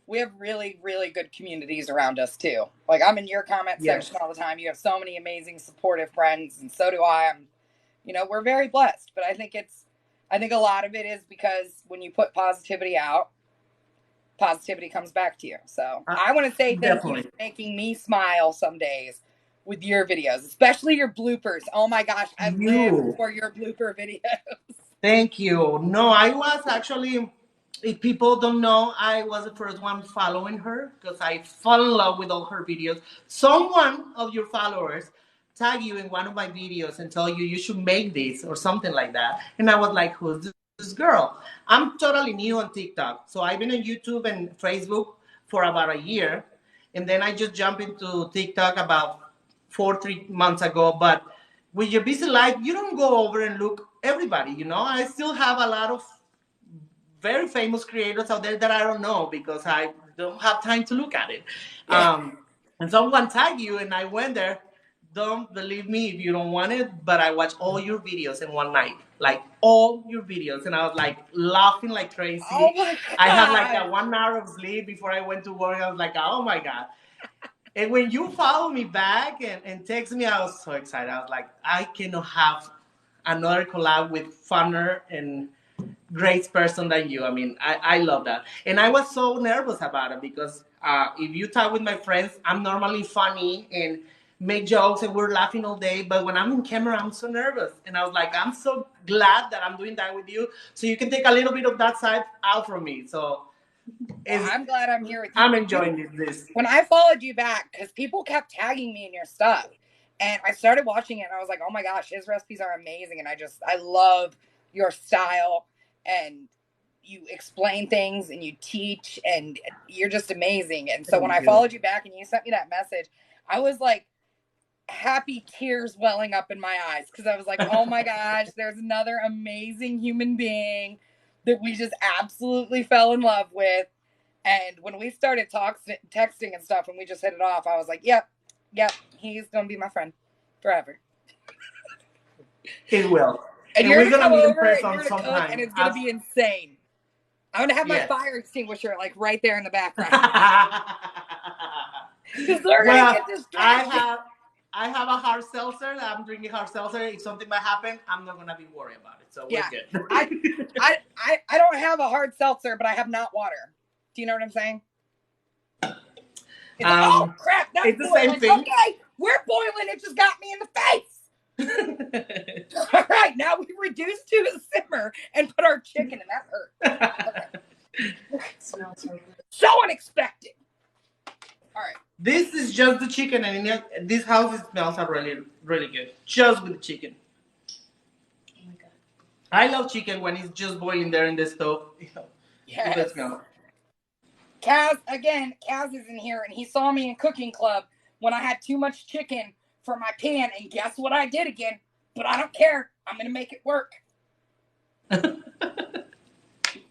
We have really, really good communities around us too. Like, I'm in your comment section all the time. You have so many amazing, supportive friends, and so do I. We're very blessed. But I think a lot of it is because when you put positivity out, positivity comes back to you. So I want to say thank you for making me smile some days with your videos, especially your bloopers. Oh my gosh, I live for your blooper videos. Thank you. No, I was actually, if people don't know, I was the first one following her because I fell in love with all her videos. Someone of your followers tag you in one of my videos and tell you should make this or something like that. And I was like, who's this girl? I'm totally new on TikTok. So I've been on YouTube and Facebook for about a year. And then I just jumped into TikTok about 3 months ago. But with your busy life, you don't go over and look everybody, I still have a lot of very famous creators out there that I don't know because I don't have time to look at it. Yeah. And someone tagged you and I went there. Don't believe me if you don't want it, but I watched all your videos in one night, like all your videos. And I was like laughing like crazy. Oh my God. I had like a 1 hour of sleep before I went to work. I was like, oh my God. And when you follow me back and text me, I was so excited. I was like, I cannot have another collab with funner and great person than you. I mean, I love that. And I was so nervous about it because if you talk with my friends, I'm normally funny and make jokes and we're laughing all day. But when I'm in camera, I'm so nervous. And I was like, I'm so glad that I'm doing that with you. So you can take a little bit of that side out from me. So I'm glad I'm here with you. I'm enjoying this. When I followed you back, because people kept tagging me in your stuff, and I started watching it, and I was like, oh my gosh, his recipes are amazing. And I love your style, and you explain things, and you teach, and you're just amazing. And so when I followed you back and you sent me that message, I was like, happy tears welling up in my eyes, because I was like, oh my gosh, there's another amazing human being that we just absolutely fell in love with. And when we started texting and stuff, and we just hit it off, I was like, yep, he's going to be my friend forever. He will. And you're going to come over, and you're going to cook, and it's going to be insane. I'm going to have my fire extinguisher, like, right there in the background. Because they're going to get distracted. I have a hard seltzer. I'm drinking hard seltzer. If something might happen, I'm not gonna be worried about it. So we're good. I don't have a hard seltzer, but I have not water. Do you know what I'm saying? Oh crap! That's it's the boiling. same thing. Okay, we're boiling. It just got me in the face. All right, now we reduce to a simmer and put our chicken, and that hurt. Okay. It smells so good. So unexpected. All right. This is just the chicken, and in this house it smells really, really good. Just with the chicken. Oh my god. I love chicken when it's just boiling there in the stove. Yes. Good smell. Kaz is in here, and he saw me in cooking club when I had too much chicken for my pan, and guess what I did again? But I don't care. I'm gonna make it work.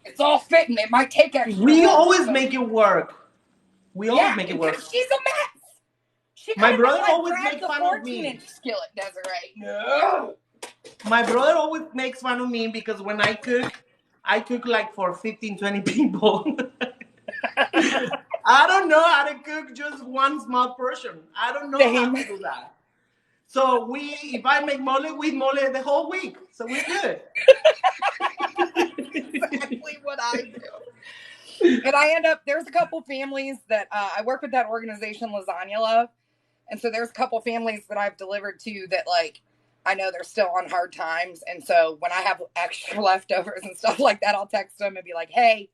It's all fitting. It might take extra. We always make it work. We always make it work. She's a mess. She My brother like always grabs makes the fun of me. 14-inch skillet, Desiree. No. My brother always makes fun of me because when I cook like for 15, 20 people. I don't know how to cook just one small portion. I don't know how to do that. So if I make mole, we mole the whole week. So we're good. Exactly what I do. And I end up, there's a couple families that I work with that organization, Lasagna Love. And so there's a couple families that I've delivered to that, like, I know they're still on hard times. And so when I have extra leftovers and stuff like that, I'll text them and be like, hey,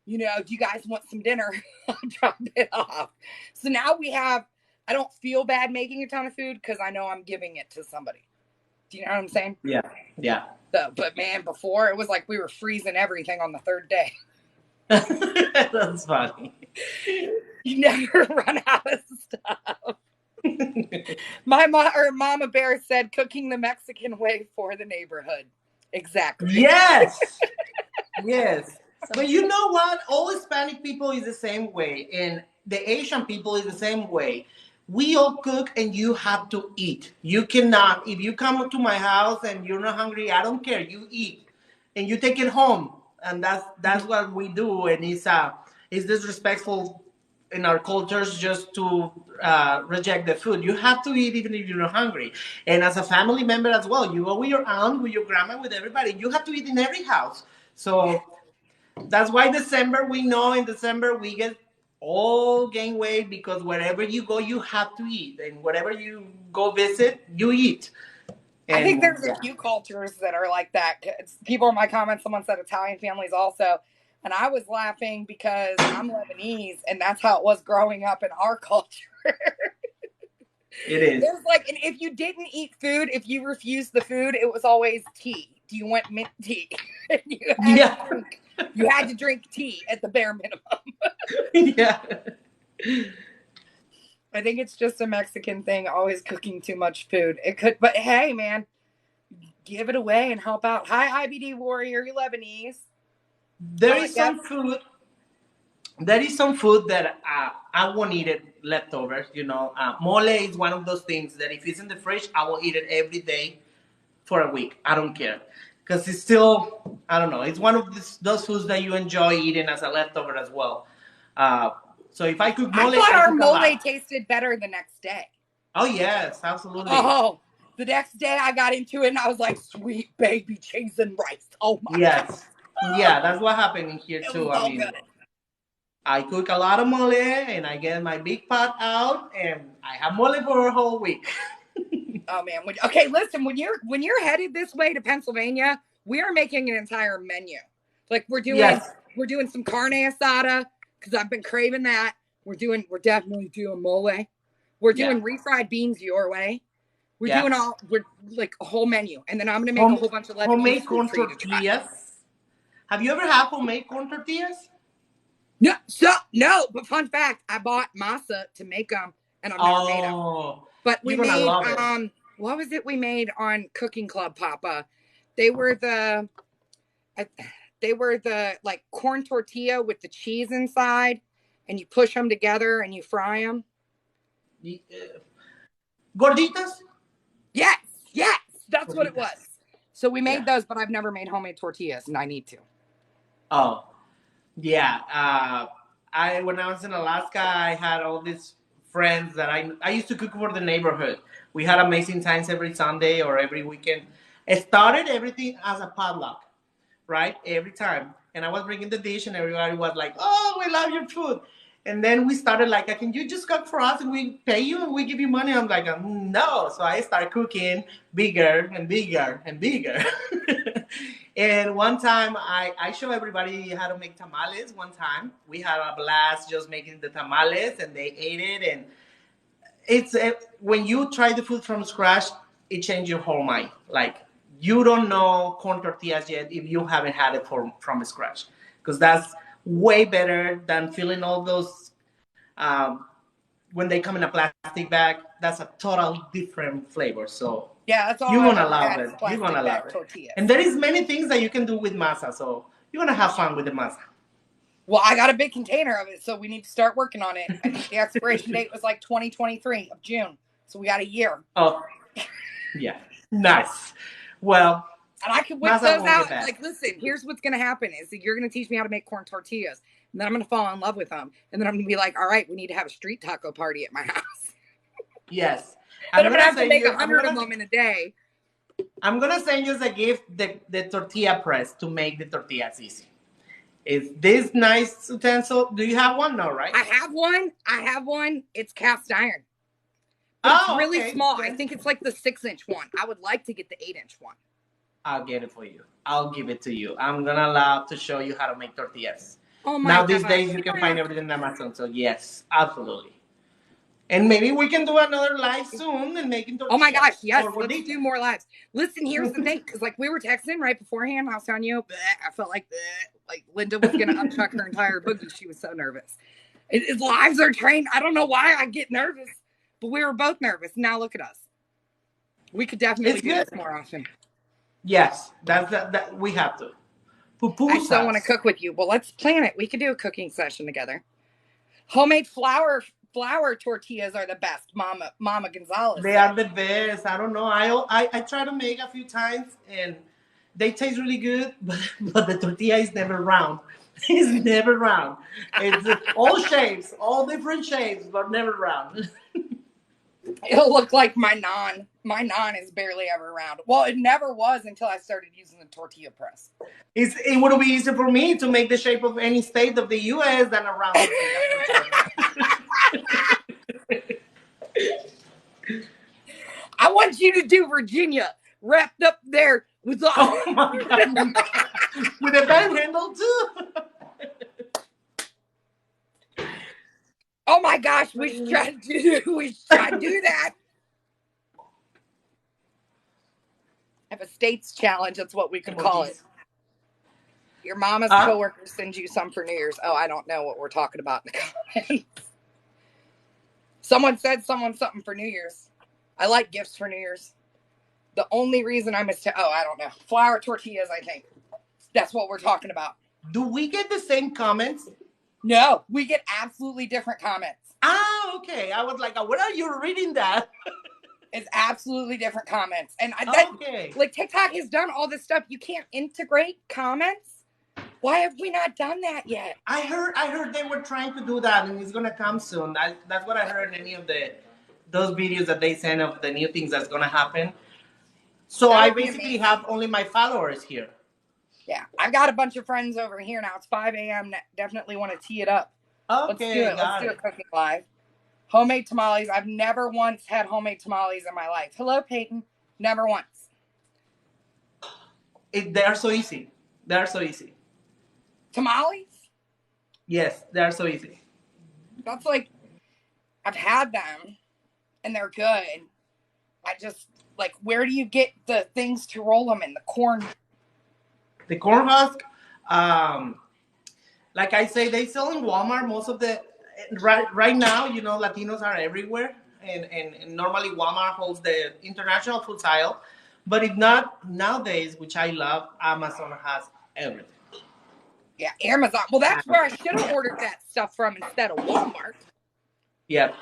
do you guys want some dinner? I'll drop it off. So now I don't feel bad making a ton of food because I know I'm giving it to somebody. Do you know what I'm saying? Yeah. But man, before it was like we were freezing everything on the third day. That's funny. You never run out of stuff. My Mama Bear said, cooking the Mexican way for the neighborhood. Exactly. Yes. Yes. But you know what? All Hispanic people is the same way. And the Asian people is the same way. We all cook and you have to eat. You cannot, if you come to my house and you're not hungry, I don't care. You eat and you take it home. And that's what we do. And it's disrespectful in our cultures just to reject the food. You have to eat even if you're not hungry. And as a family member as well, you go with your aunt, with your grandma, with everybody. You have to eat in every house. So that's why we know in December we get all gain weight because wherever you go, you have to eat. And wherever you go visit, you eat. And, I think there's a few cultures that are like that. People in my comments, someone said Italian families also. And I was laughing because I'm Lebanese and that's how it was growing up in our culture. It is. There's like, and if you didn't eat food, if you refused the food, it was always tea. Do you want mint tea? You had to drink tea at the bare minimum. Yeah. I think it's just a Mexican thing, always cooking too much food. It could, but hey, man, give it away and help out. Hi, IBD Warrior, you Lebanese. There is some food that I won't eat it leftovers. Mole is one of those things that if it's in the fridge, I will eat it every day for a week. I don't care. Because it's still, I don't know, it's one of those foods that you enjoy eating as a leftover as well. So if I cook mole, I thought our mole tasted better the next day. Oh, yes, absolutely. Oh, the next day I got into it and I was like, sweet baby cheese and rice. Oh, my God. Yeah, that's what happened in here, too. I mean, good. I cook a lot of mole and I get my big pot out and I have mole for a whole week. Oh man! Okay, listen. When you're headed this way to Pennsylvania, we are making an entire menu. Like we're doing some carne asada because I've been craving that. We're definitely doing mole. We're doing refried beans your way. We're like a whole menu, and then I'm gonna make a whole bunch of Lebanese homemade corn tortillas. Have you ever had homemade corn tortillas? No. But fun fact, I bought masa to make them, and I've never made them. But we made what was it we made on Cooking Club, Papa? They were the like corn tortilla with the cheese inside, and you push them together and you fry them. Gorditas? Yes, that's what it was. So we made those, but I've never made homemade tortillas, and I need to. Oh, yeah. When I was in Alaska, I had all these friends that I used to cook for the neighborhood. We had amazing times every Sunday or every weekend. It started everything as a potluck, right? Every time. And I was bringing the dish, and everybody was like, "Oh, we love your food." And then we started like, "Can you just cook for us and we pay you and we give you money?" I'm like, "No." So I started cooking bigger and bigger and bigger. And one time I show everybody how to make tamales. One time we had a blast just making the tamales, and they ate it. And it's when you try the food from scratch, it changes your whole mind. Like, you don't know corn tortillas yet if you haven't had it from scratch, because that's way better than filling all those when they come in a plastic bag. That's a total different flavor. So Yeah, that's all you're I've gonna ever love had it. is You're plastic gonna bag love it. tortillas. And there is many things that you can do with masa. So you're gonna have fun with the masa. Well, I got a big container of it, so we need to start working on it. I think the expiration date was like 2023 of June, so we got a year. Oh, yeah, nice. Well, And I could whip masa those won't out. get bad. Like, listen, here's what's gonna happen: is that you're gonna teach me how to make corn tortillas, and then I'm gonna fall in love with them, and then I'm gonna be like, all right, we need to have a street taco party at my house. Yes. And I'm gonna have to send make you- 100 of them in a day. I'm gonna send you as a gift the tortilla press to make the tortillas easy. Is this nice utensil? Do you have one? No, right? I have one. It's cast iron. But it's really okay. small. I Then think it's like the 6-inch one. I would like to get the 8-inch one. I'll get it for you. I'll give it to you. I'm gonna allow to show you how to make tortillas. Oh my Now God. these days you can find everything on Amazon. So yes, absolutely. And maybe we can do another live soon and making tortillas. Oh my gosh, yes, Or let's gorditas. do more lives. Listen, here's the thing, because like we were texting right beforehand, I was telling you, I felt like Linda was gonna upchuck her entire boogie. She was so nervous. Lives are trained. I don't know why I get nervous, but we were both nervous. Now look at us. We could definitely It's do good. this more often. Yes, that we have to. I still want to cook with you. Well, let's plan it. We could do a cooking session together. Homemade flour tortillas are the best, Mama Gonzalez. They are the best. I don't know. I try to make a few times and they taste really good, but the tortilla is never round. It's never round. It's all shapes, all different shapes, but never round. It'll look like my naan. My naan is barely ever round. Well, it never was until I started using the tortilla press. It would be easier for me to make the shape of any state of the U.S. than a round tortilla. I want you to do Virginia wrapped up there with the Oh my God. With a band handle too. Oh my gosh, we should try to do that. Have a states challenge, that's what we could call it. Your mama's coworker sends you some for New Year's. Oh, I don't know what we're talking about in the comments. Someone said something for New Year's. I like gifts for New Year's. The only reason I I don't know. Flour tortillas, I think. That's what we're talking about. Do we get the same comments? No, we get absolutely different comments. Ah, okay. I was like, where are you reading that? It's absolutely different comments. And Okay. like TikTok has done all this stuff. You can't integrate comments. Why have we not done that yet? I heard they were trying to do that, and it's gonna come soon. That's what I heard in any of those videos that they send of the new things that's gonna happen. So I basically have only my followers here. Yeah, I've got a bunch of friends over here now. It's 5 a.m. Definitely want to tee it up. Okay, let's do it. Let's do a cooking live. Homemade tamales. I've never once had homemade tamales in my life. Hello, Peyton. Never once. They are so easy. They are so easy. Tamales? Yes, they are so easy. That's like, I've had them, and they're good. I just, like, where do you get the things to roll them in? The corn? The corn husk, like I say, they sell in Walmart. Most of the right now, you know, Latinos are everywhere, and normally Walmart holds the international food aisle. But if not nowadays, which I love, Amazon has everything. Yeah, Amazon. Well, that's where I should have ordered that stuff from instead of Walmart. Yep.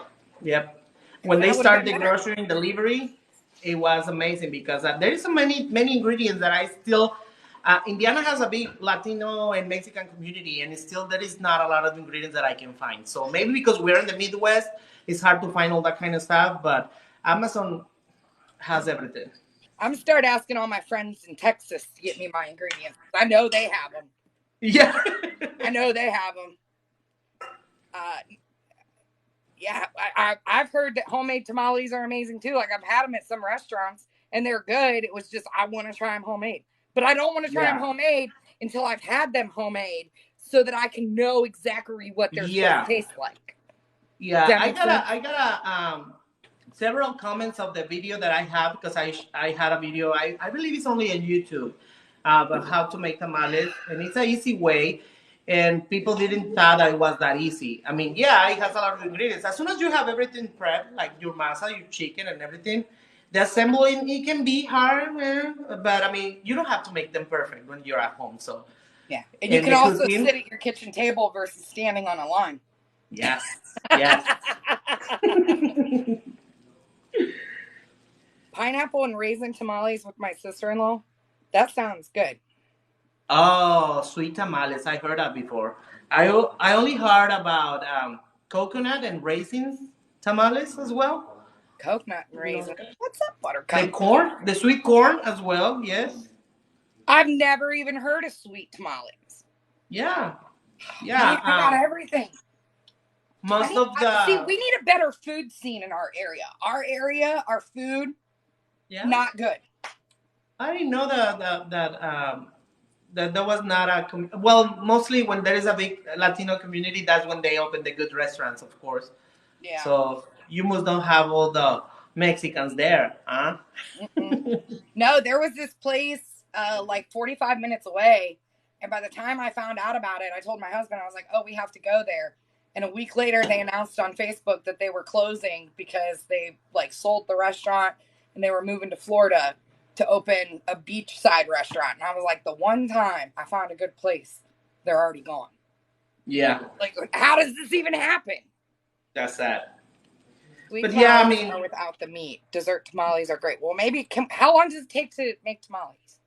When they started the grocery and delivery, it was amazing because there is so many ingredients that I still Indiana has a big Latino and Mexican community, and still there is not a lot of ingredients that I can find. So maybe because we're in the Midwest, it's hard to find all that kind of stuff. But Amazon has everything. I'm start asking all my friends in Texas to get me my ingredients. I know they have them. Yeah. I know they have them. Yeah, I've heard that homemade tamales are amazing too. Like I've had them at some restaurants and they're good. It was just I want to try them homemade, but I don't want to try them homemade until I've had them homemade, so that I can know exactly what they're supposed to taste like. Yeah, I got several comments of the video that I have, because I had a video. I believe it's only on YouTube about how to make tamales, and it's an easy way. And people didn't thought that it was that easy. I mean, yeah, it has a lot of ingredients. As soon as you have everything prepped, like your masa, your chicken, and everything, the assembling, it can be hard, but I mean, you don't have to make them perfect when you're at home. So yeah, and you can also sit at your kitchen table versus standing on a line. Yes, yes. Pineapple and raisin tamales with my sister-in-law. That sounds good. Oh, sweet tamales. I heard that before. I only heard about coconut and raisins tamales as well. Coconut and raisin. What's up, Buttercup? The corn, the sweet corn as well. Yes. I've never even heard of sweet tamales. Yeah, yeah. I got everything. Most of see, we need a better food scene in our area. Our food, not good. I didn't know that there was not a well. Mostly when there is a big Latino community, that's when they open the good restaurants, of course. Yeah. So you must don't have all the Mexicans there, huh? No, there was this place like 45 minutes away, and by the time I found out about it, I told my husband, I was like, "Oh, we have to go there." And a week later, they announced on Facebook that they were closing because they like sold the restaurant and they were moving to Florida to open a beachside restaurant. And I was like, the one time I found a good place, they're already gone. Yeah. Like, how does this even happen? That's sad. Sweet but yeah, I mean, without the meat, dessert tamales are great. Well, maybe how long does it take to make tamales?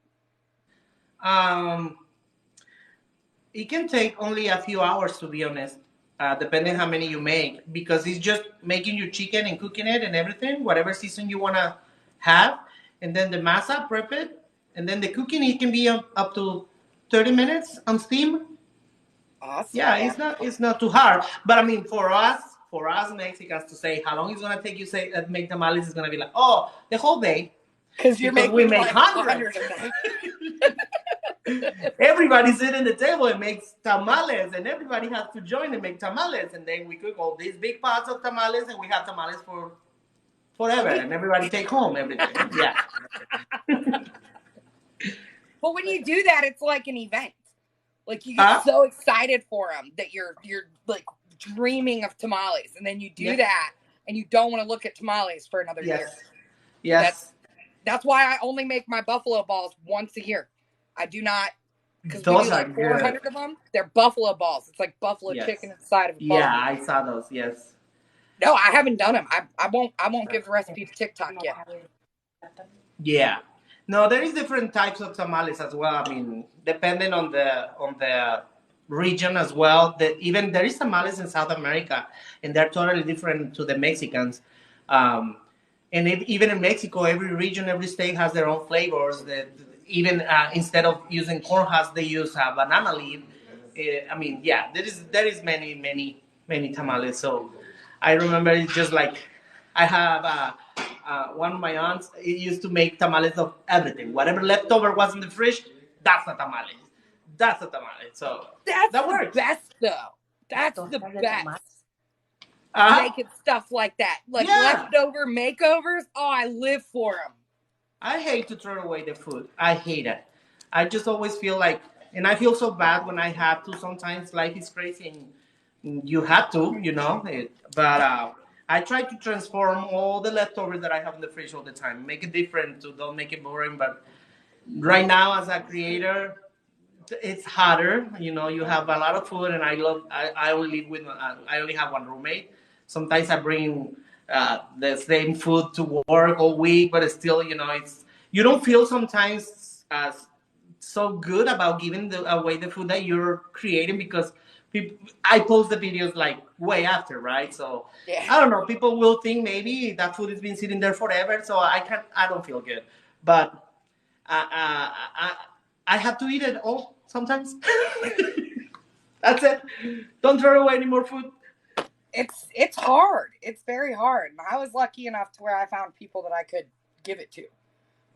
It can take only a few hours, to be honest. Depending how many you make, because it's just making your chicken and cooking it and everything, whatever season you want to have, and then the masa, prep it, and then the cooking, it can be up to 30 minutes on steam. Awesome. Yeah, it's not too hard, but I mean, for us Mexicans to say how long it's gonna take you make tamales is gonna be like, oh, the whole day, because we make like hundreds of them. Everybody sit at the table and makes tamales, and everybody has to join and make tamales, and then we cook all these big pots of tamales, and we have tamales for forever, and everybody take home everything. Yeah. But when you do that, it's like an event. Like you get so excited for them that you're like dreaming of tamales, and then you do that, and you don't want to look at tamales for another year. Yes. That's why I only make my buffalo balls once a year. I do not, because we do like 400 of them. They're buffalo balls. It's like buffalo chicken inside of a ball. Yeah, I saw those. Yes. No, I haven't done them. I won't give the recipe to TikTok yet. Yeah. No, there is different types of tamales as well. I mean, depending on the region as well. Even there is tamales in South America, and they're totally different to the Mexicans. And even in Mexico, every region, every state has their own flavors. Even instead of using corn husks, they use banana leaf. I mean, yeah, there is many tamales. So I remember it's just like I have one of my aunts. It used to make tamales of everything. Whatever leftover was in the fridge, that's a tamale. That's a tamale. So that works. The best though. That's the best. Making stuff like that, like leftover makeovers. Oh, I live for them. I hate to throw away the food. I hate it. I just always feel like, and I feel so bad when I have to. Sometimes life is crazy and you have to, but I try to transform all the leftovers that I have in the fridge all the time. Make it different to don't make it boring. But right now, as a creator, it's harder. You have a lot of food, and I only live with. I only have one roommate. Sometimes I bring the same food to work all week, but it's still, you don't feel sometimes as so good about giving away the food that you're creating because I post the videos like way after, right? So Yeah. I don't know. People will think maybe that food has been sitting there forever, so I don't feel good, but I have to eat it all sometimes. That's it. Don't throw away any more food. It's hard. It's very hard. And I was lucky enough to where I found people that I could give it to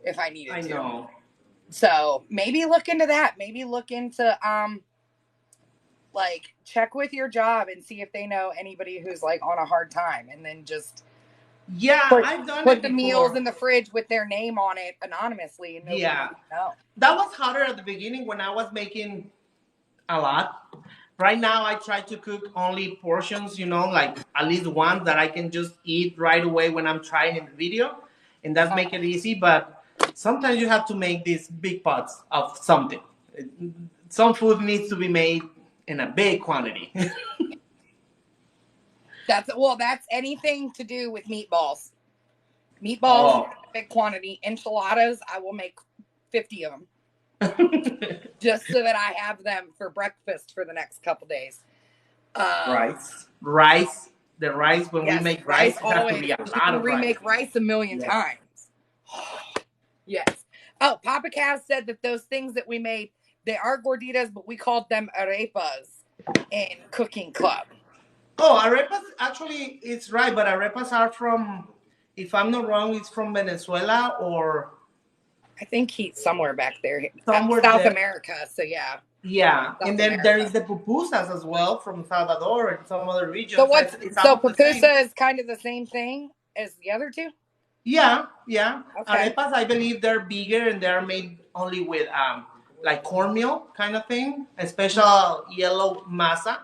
if I needed I to. know. So maybe look into that. Maybe look into like check with your job and see if they know anybody who's like on a hard time, and then just Yeah, put, I've done put it the before. meals in the fridge with their name on it anonymously, and nobody Yeah. would know. That was harder at the beginning when I was making a lot. Right now, I try to cook only portions, like at least one that I can just eat right away when I'm trying in the video, and that's make it easy. But sometimes you have to make these big pots of something. Some food needs to be made in a big quantity. That's anything to do with meatballs. Meatballs, big quantity. Enchiladas, I will make 50 of them. Just so that I have them for breakfast for the next couple days. Rice. The rice, when we make rice, it has to be a lot of rice. Remake rice a million times. Yes. Oh, Papa Cass said that those things that we made, they are gorditas, but we called them arepas in cooking club. Oh, arepas, actually, it's right, but arepas are from, if I'm not wrong, it's from Venezuela or... I think he's somewhere back there. Somewhere South there. America, so yeah. Yeah, South and then America. there is the pupusas as well from Salvador and some other regions. So pupusa is kind of the same thing as the other two? Yeah. Okay. Arepas, I believe they're bigger and they're made only with like cornmeal kind of thing, a special yellow masa.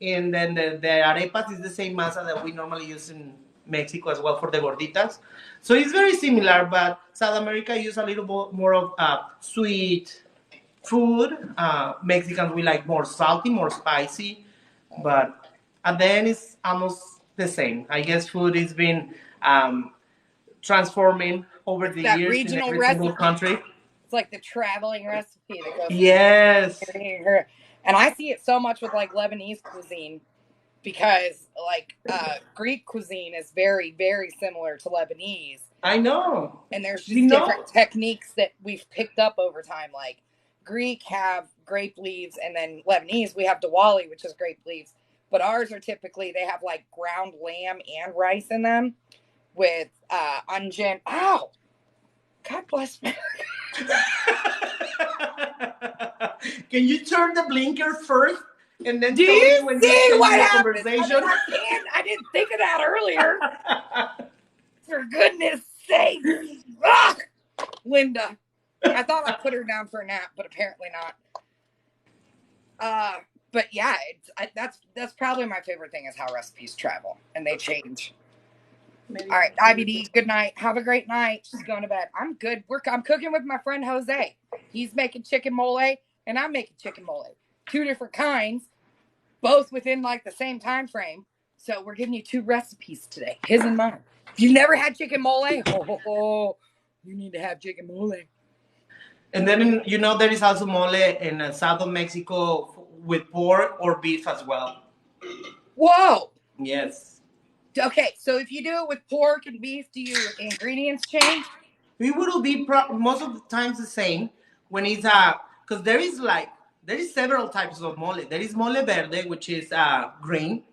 And then the arepas is the same masa that we normally use in Mexico as well for the gorditas. So it's very similar, but South America use a little more of sweet food. Mexicans, we like more salty, more spicy, but at the end it's almost the same. I guess food has been transforming over the years in every single country. It's like the traveling recipe that goes. Yes. And I see it so much with like Lebanese cuisine, because like Greek cuisine is very, very similar to Lebanese. I know. And there's just different techniques that we've picked up over time. Like Greek have grape leaves, and then Lebanese, we have Diwali, which is grape leaves. But ours are typically, they have like ground lamb and rice in them with onion. Ow! God bless me. Can you turn the blinker first and then do you when see you what happened? Conversation? I didn't think of that earlier. For goodness sake. Ugh! Linda. I thought I put her down for a nap, but apparently not. But yeah, that's probably my favorite thing is how recipes travel and they change. Maybe. All right, IBD, good night. Have a great night. She's going to bed. I'm good. I'm cooking with my friend Jose. He's making chicken mole, and I'm making chicken mole. 2 different kinds, both within like the same time frame. So we're giving you 2 recipes today, his and mine. If you've never had chicken mole, you need to have chicken mole. And then there is also mole in south of Mexico with pork or beef as well. Whoa. Yes. Okay, so if you do it with pork and beef, do your ingredients change? It will be most of the times the same when it's because there is several types of mole. There is mole verde, which is green.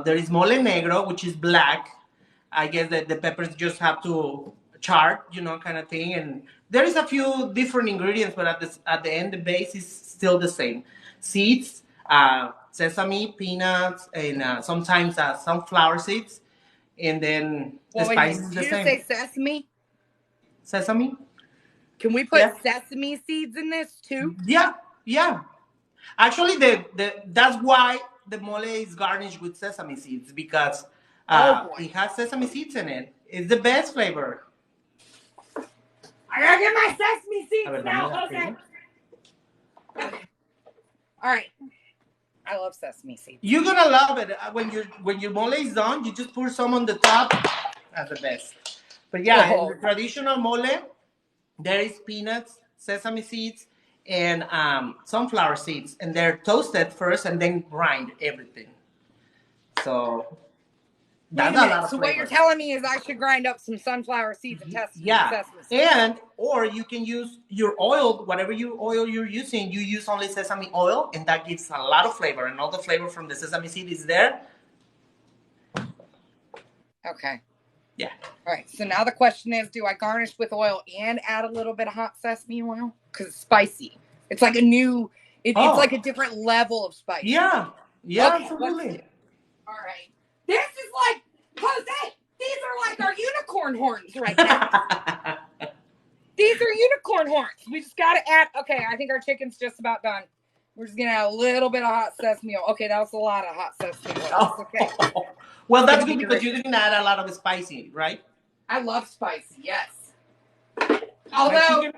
There is mole negro, which is black. I guess that the peppers just have to char, kind of thing. And there is a few different ingredients, but at the end, the base is still the same. Seeds, sesame, peanuts, and sometimes sunflower seeds. And then the spices is the same. Did you say sesame? Sesame? Can we put sesame seeds in this too? Yeah. Actually, that's why the mole is garnished with sesame seeds, because it has sesame seeds in it. It's the best flavor. I gotta get my sesame seeds now, Jose. Okay. All right. I love sesame seeds. You're gonna love it. When your mole is done, you just put some on the top. That's the best. But in the traditional mole, there is peanuts, sesame seeds, and sunflower seeds, and they're toasted first and then grind everything. So Wait a that's a minute. lot of So what you're flavor. telling me is I should grind up some sunflower seeds and test them with Yeah, sesame seeds. and or you can use your oil, whatever oil you're using. You use only sesame oil, and that gives a lot of flavor, and all the flavor from the sesame seed is there. Okay. Yeah. All right. So now the question is, do I garnish with oil and add a little bit of hot sesame oil? Because it's spicy. It's like a new, it's like a different level of spice. Yeah. Yeah, Okay, absolutely. All right. This is like, Jose, these are like our unicorn horns right now. These are unicorn horns. We just got to add, okay, I think our chicken's just about done. We're just going to add a little bit of hot sesame oil. Okay, that was a lot of hot sesame oil. That's okay. Well, that's good because you didn't add a lot of spicy, right? I love spicy, yes. Although,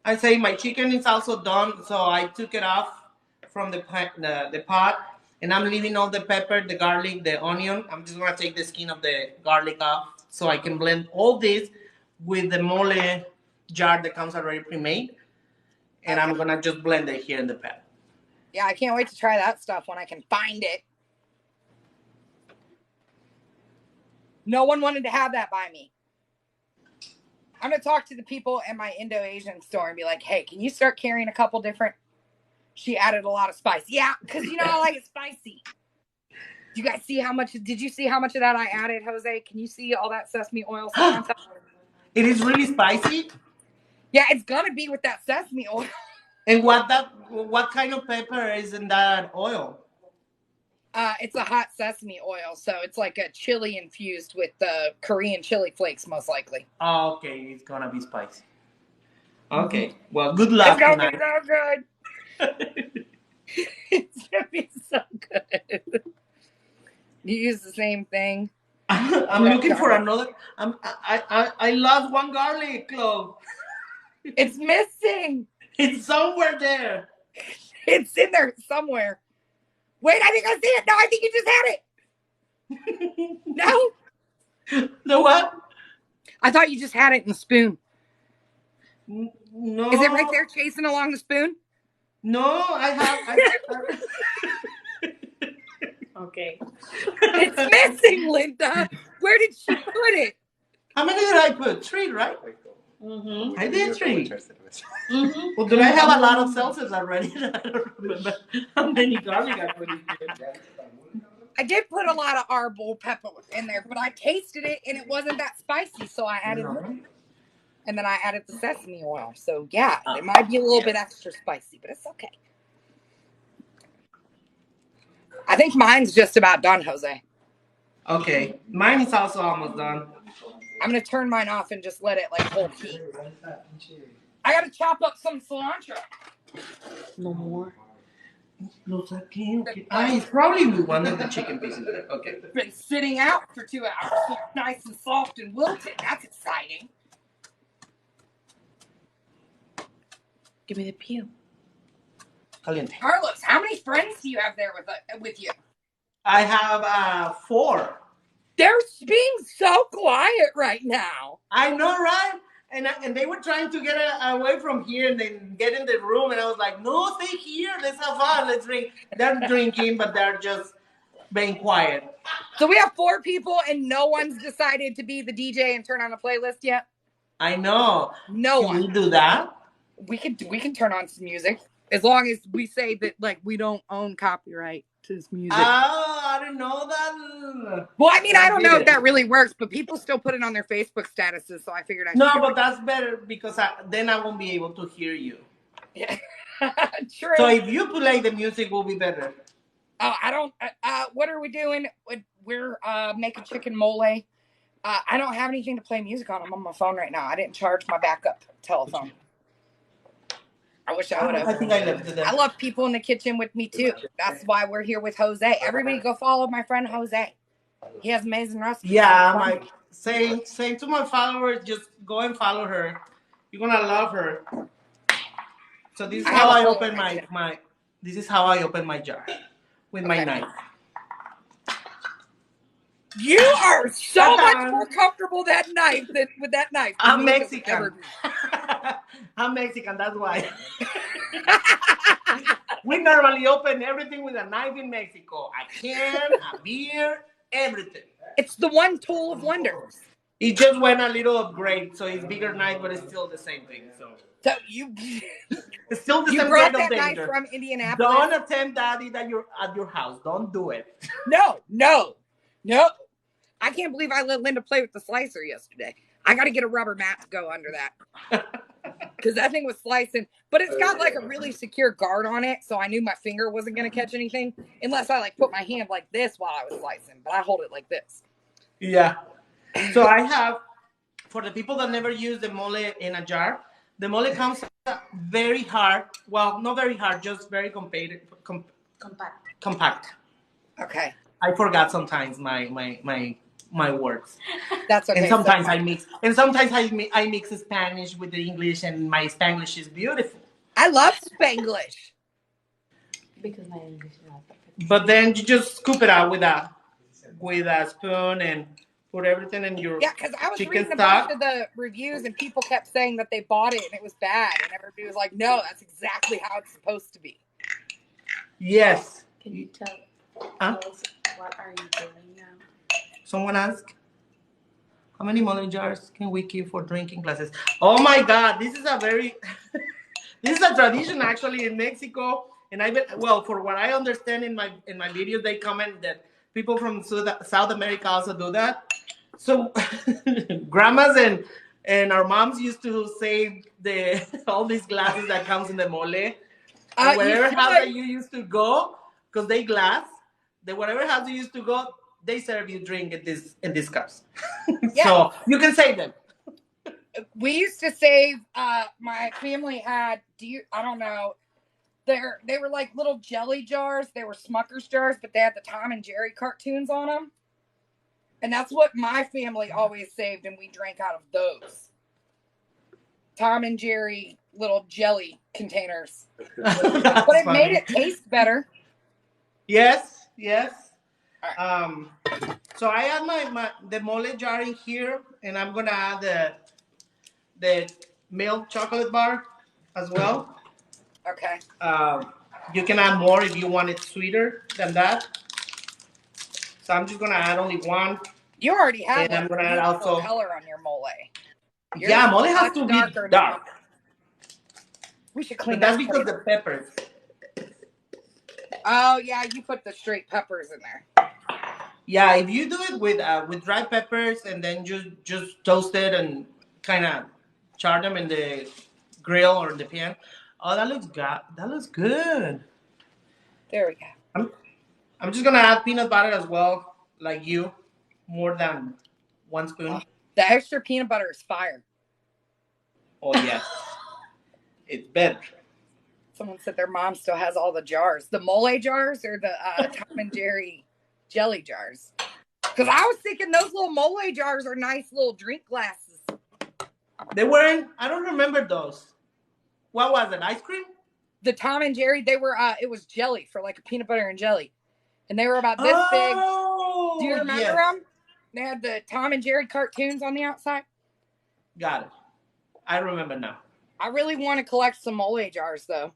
I say my chicken is also done, so I took it off from the pot, and I'm leaving all the pepper, the garlic, the onion. I'm just gonna take the skin of the garlic off so I can blend all this with the mole jar that comes already pre-made, and I'm gonna just blend it here in the pan. Yeah, I can't wait to try that stuff when I can find it. No one wanted to have that by me. I'm going to talk to the people in my Indo-Asian store and be like, hey, can you start carrying a couple different? She added a lot of spice. Yeah, because you know I like it spicy. Do you guys see how much? Did you see how much of that I added, Jose? Can you see all that sesame oil? It is really spicy. Yeah, it's going to be with that sesame oil. And what kind of pepper is in that oil? It's a hot sesame oil, so it's like a chili infused with the Korean chili flakes, most likely. Oh, okay, it's gonna be spicy. Okay, well, good luck it's gonna tonight. Be so good. It's gonna be so good. You use the same thing. I'm looking for another. I lost one garlic clove. It's missing. It's somewhere there. It's in there somewhere. Wait, I think I see it. No, I think you just had it. No. The what? I thought you just had it in the spoon. No. Is it right there chasing along the spoon? No, I have. Okay. It's missing, Linda. Where did she put it? How many did I put? 3, right? Mm-hmm. I did 3. Mm-hmm. Well, did I have a lot of salsas already? I don't remember how many garlic I put in here. I did put a lot of arbol pepper in there, but I tasted it and it wasn't that spicy, so I added more. And then I added the sesame oil. So yeah, it might be a little bit extra spicy, but it's okay. I think mine's just about done, Jose. Okay, mine is also almost done. I'm gonna turn mine off and just let it like hold heat. I gotta chop up some cilantro. No more. It's probably one of the chicken pieces. Okay. It's been sitting out for 2 hours, so it's nice and soft and wilted. That's exciting. Give me the peel. Caliente. Carlos, how many friends do you have there with you? I have 4. They're being so quiet right now. I know, right? And they were trying to get away from here and then get in the room, and I was like, no, stay here. Let's have fun. Let's drink. They're drinking, but they're just being quiet. So we have 4 people, and no one's decided to be the DJ and turn on a playlist yet? I know. No one. Can we do that? We can turn on some music. As long as we say that, like, we don't own copyright to this music. Oh, I didn't know that. Well, I mean, I don't know if that really works, but people still put it on their Facebook statuses, so I figured I should. No, but that's better because then I won't be able to hear you. Yeah. True. So if you play the music, will be better. Oh, I don't. What are we doing? We're making chicken mole. I don't have anything to play music on. I'm on my phone right now. I didn't charge my backup telephone. I wish I would have. I think I left it there. I love people in the kitchen with me too. That's why we're here with Jose. Everybody go follow my friend Jose. He has amazing recipes. Yeah, my saying to my followers, just go and follow her. You're gonna love her. So this is how I open my this is how I open my jar with my knife. You are so much Ta-da. more comfortable that knife than with that knife. than I'm me would Mexican. ever be. I'm Mexican, that's why. We normally open everything with a knife in Mexico. A can, a beer, everything. It's the one tool of wonders. It just went a little upgrade, so it's bigger knife, but it's still the same thing. So So you it's still the you same brought grade that of knife danger. from Indianapolis. Don't attempt that at your house. Don't do it. No. I can't believe I let Linda play with the slicer yesterday. I got to get a rubber mat to go under that. Because that thing was slicing. But it's got like a really secure guard on it. So I knew my finger wasn't going to catch anything. Unless I like put my hand like this while I was slicing. But I hold it like this. Yeah. So I have, for the people that never use the mole in a jar, the mole comes very hard. Well, not very hard, just very compact. Okay. I forgot sometimes my words. That's okay. And sometimes I mix. And sometimes I mix Spanish with the English, and my Spanglish is beautiful. I love Spanglish. Because my English is not perfect. But then you just scoop it out with a spoon and put everything in your because I was chicken reading a stock. bunch of the reviews and people kept saying that they bought it and it was bad, and everybody was like, "No, that's exactly how it's supposed to be." Yes. Can you tell Huh? us what are you doing now? Someone asked, how many mole jars can we keep for drinking classes? Oh my God, this is a very, this is a tradition actually in Mexico. And for what I understand in my videos, they comment that people from South America also do that. So grandmas and our moms used to save all these glasses that comes in the mole. Whatever house that you used to go, because they glass, whatever house you used to go, they serve you drink in these cups. Yeah. So you can save them. We used to save. My family had. I don't know. They were like little jelly jars. They were Smucker's jars, but they had the Tom and Jerry cartoons on them. And that's what my family always saved, and we drank out of those. Tom and Jerry little jelly containers. But it made it taste better. Yes, yes. Right. So I add the mole jar in here, and I'm gonna add the milk chocolate bar as well. Okay. You can add more if you want it sweeter than that. So I'm just gonna add only one. You already have and I'm gonna add also color on your mole. Yeah, mole has to be dark. We should clean but that. That's because the peppers. Oh yeah, you put the straight peppers in there. Yeah, if you do it with dry peppers and then just toast it and kind of char them in the grill or the pan. Oh, that looks good. There we go. I'm just gonna add peanut butter as well, like you, more than 1 spoon. Oh, the extra peanut butter is fire. Oh yeah, it's better. Someone said their mom still has all the jars, the mole jars or the Tom and Jerry jelly jars. Because I was thinking those little mole jars are nice little drink glasses. They weren't. I don't remember those. What was it? Ice cream? The Tom and Jerry, they were. It was jelly for like a peanut butter and jelly, and they were about this big. Do you remember them? They had the Tom and Jerry cartoons on the outside. Got it. I remember now. I really want to collect some mole jars though.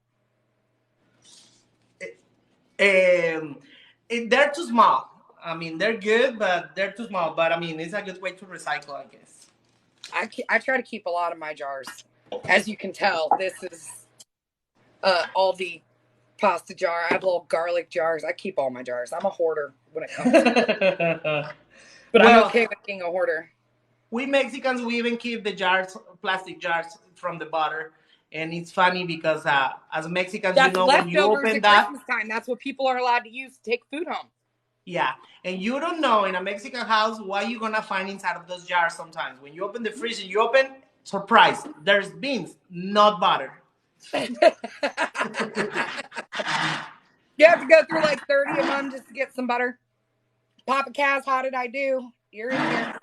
They're too small. I mean, they're good, but they're too small. But I mean, it's a good way to recycle, I guess. I try to keep a lot of my jars. As you can tell, this is Aldi pasta jar. I have little garlic jars. I keep all my jars. I'm a hoarder when it comes to But I'm okay with being a hoarder. We Mexicans, we even keep the jars, plastic jars from the butter. And it's funny because as Mexicans, that's when you open that. Christmas time. That's what people are allowed to use to take food home. Yeah. And you don't know in a Mexican house what you're going to find inside of those jars sometimes. When you open the fridge and you open, surprise, there's beans, not butter. You have to go through like 30 of them just to get some butter. Papa Kaz, how did I do? You're in here.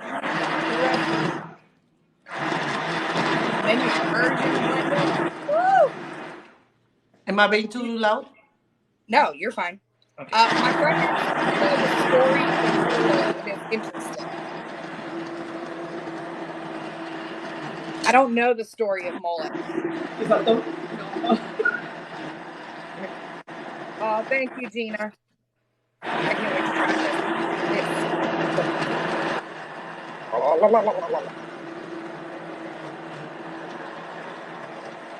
Then you merge it. Woo! Am I being too loud? No, you're fine. Okay. My friend told a story. Interesting. I don't know the story of mullet. ¿Te faltó? Oh, thank you, Gina. I can't wait to try this.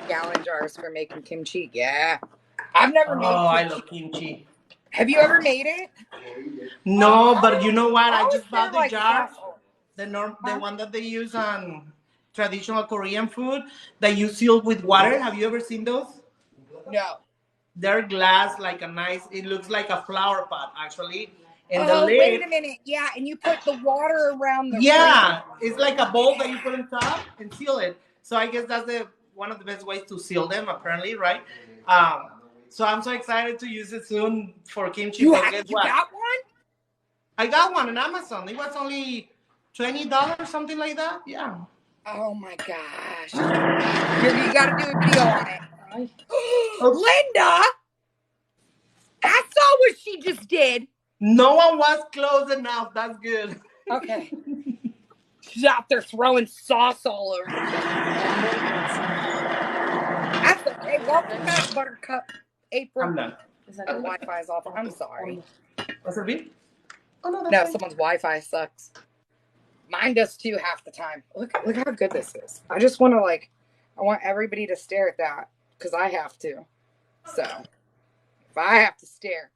Gallon jars for making kimchi. Yeah. I've never made kimchi. I love kimchi. Have you ever made it? No, but you know what? I just bought the like jar. special. The one that they use on traditional Korean food that you seal with water. Have you ever seen those? No. They're glass, like a nice. It looks like a flower pot, actually. And oh, the lid, wait a minute. Yeah, and you put the water around the. Yeah, it's like a bowl that you put on top and seal it. So I guess that's one of the best ways to seal them, apparently, right? So I'm so excited to use it soon for kimchi. You got one? I got one on Amazon. It was only $20, something like that. Yeah. Oh my gosh. You got to do a video on it. Linda, I saw what she just did. No one was close enough. That's good. Okay. She's out there throwing sauce all over. That's okay. Welcome back, Buttercup. April. I'm done. Wi-Fi's off. I'm sorry. What's it be? Oh, no, no, someone's Wi-Fi sucks. Mine does too half the time. Look how good this is. I just want to I want everybody to stare at that because I have to. So if I have to stare,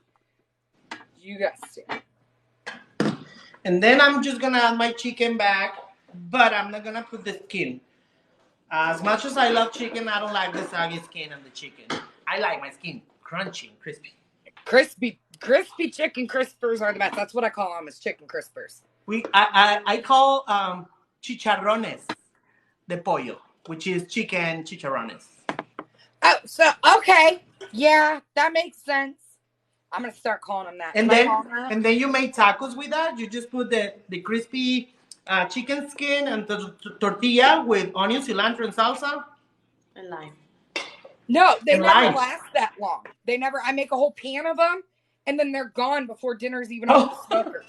you guys stare. And then I'm just gonna add my chicken back, but I'm not gonna put the skin. As much as I love chicken, I don't like the saggy skin of the chicken. I like my skin crunchy and crispy. Crispy chicken crispers are the best. That's what I call them, is chicken crispers. I call chicharrones de pollo, which is chicken chicharrones. Oh, so okay, yeah, that makes sense. I'm gonna start calling them that. And then you make tacos with that. You just put the crispy chicken skin and the tortilla with onion, cilantro, and salsa. And lime. No, they never last that long. They never. I make a whole pan of them, and then they're gone before dinner's even off the smoker.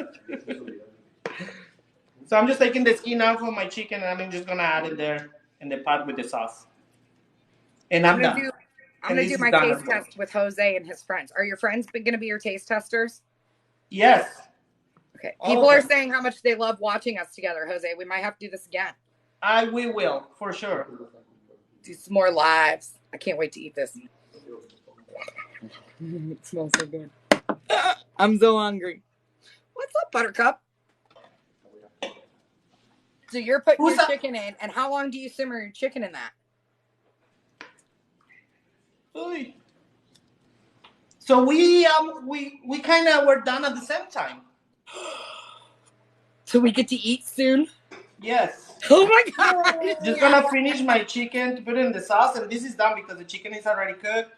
So I'm just taking the skin out of my chicken, and I'm just gonna add it there in the pot with the sauce. And I'm done. I'm gonna do my taste test with Jose and his friends. Are your friends gonna be your taste testers? Yes. Okay. People are saying how much they love watching us together, Jose. We might have to do this again. We will, for sure. Do some more lives. I can't wait to eat this. It smells so good. I'm so hungry. What's up, Buttercup? So you're putting your chicken in, and how long do you simmer your chicken in that? So we kind of were done at the same time. So we get to eat soon? Yes. Oh my God. Just gonna finish my chicken to put it in the sauce, and this is done because the chicken is already cooked.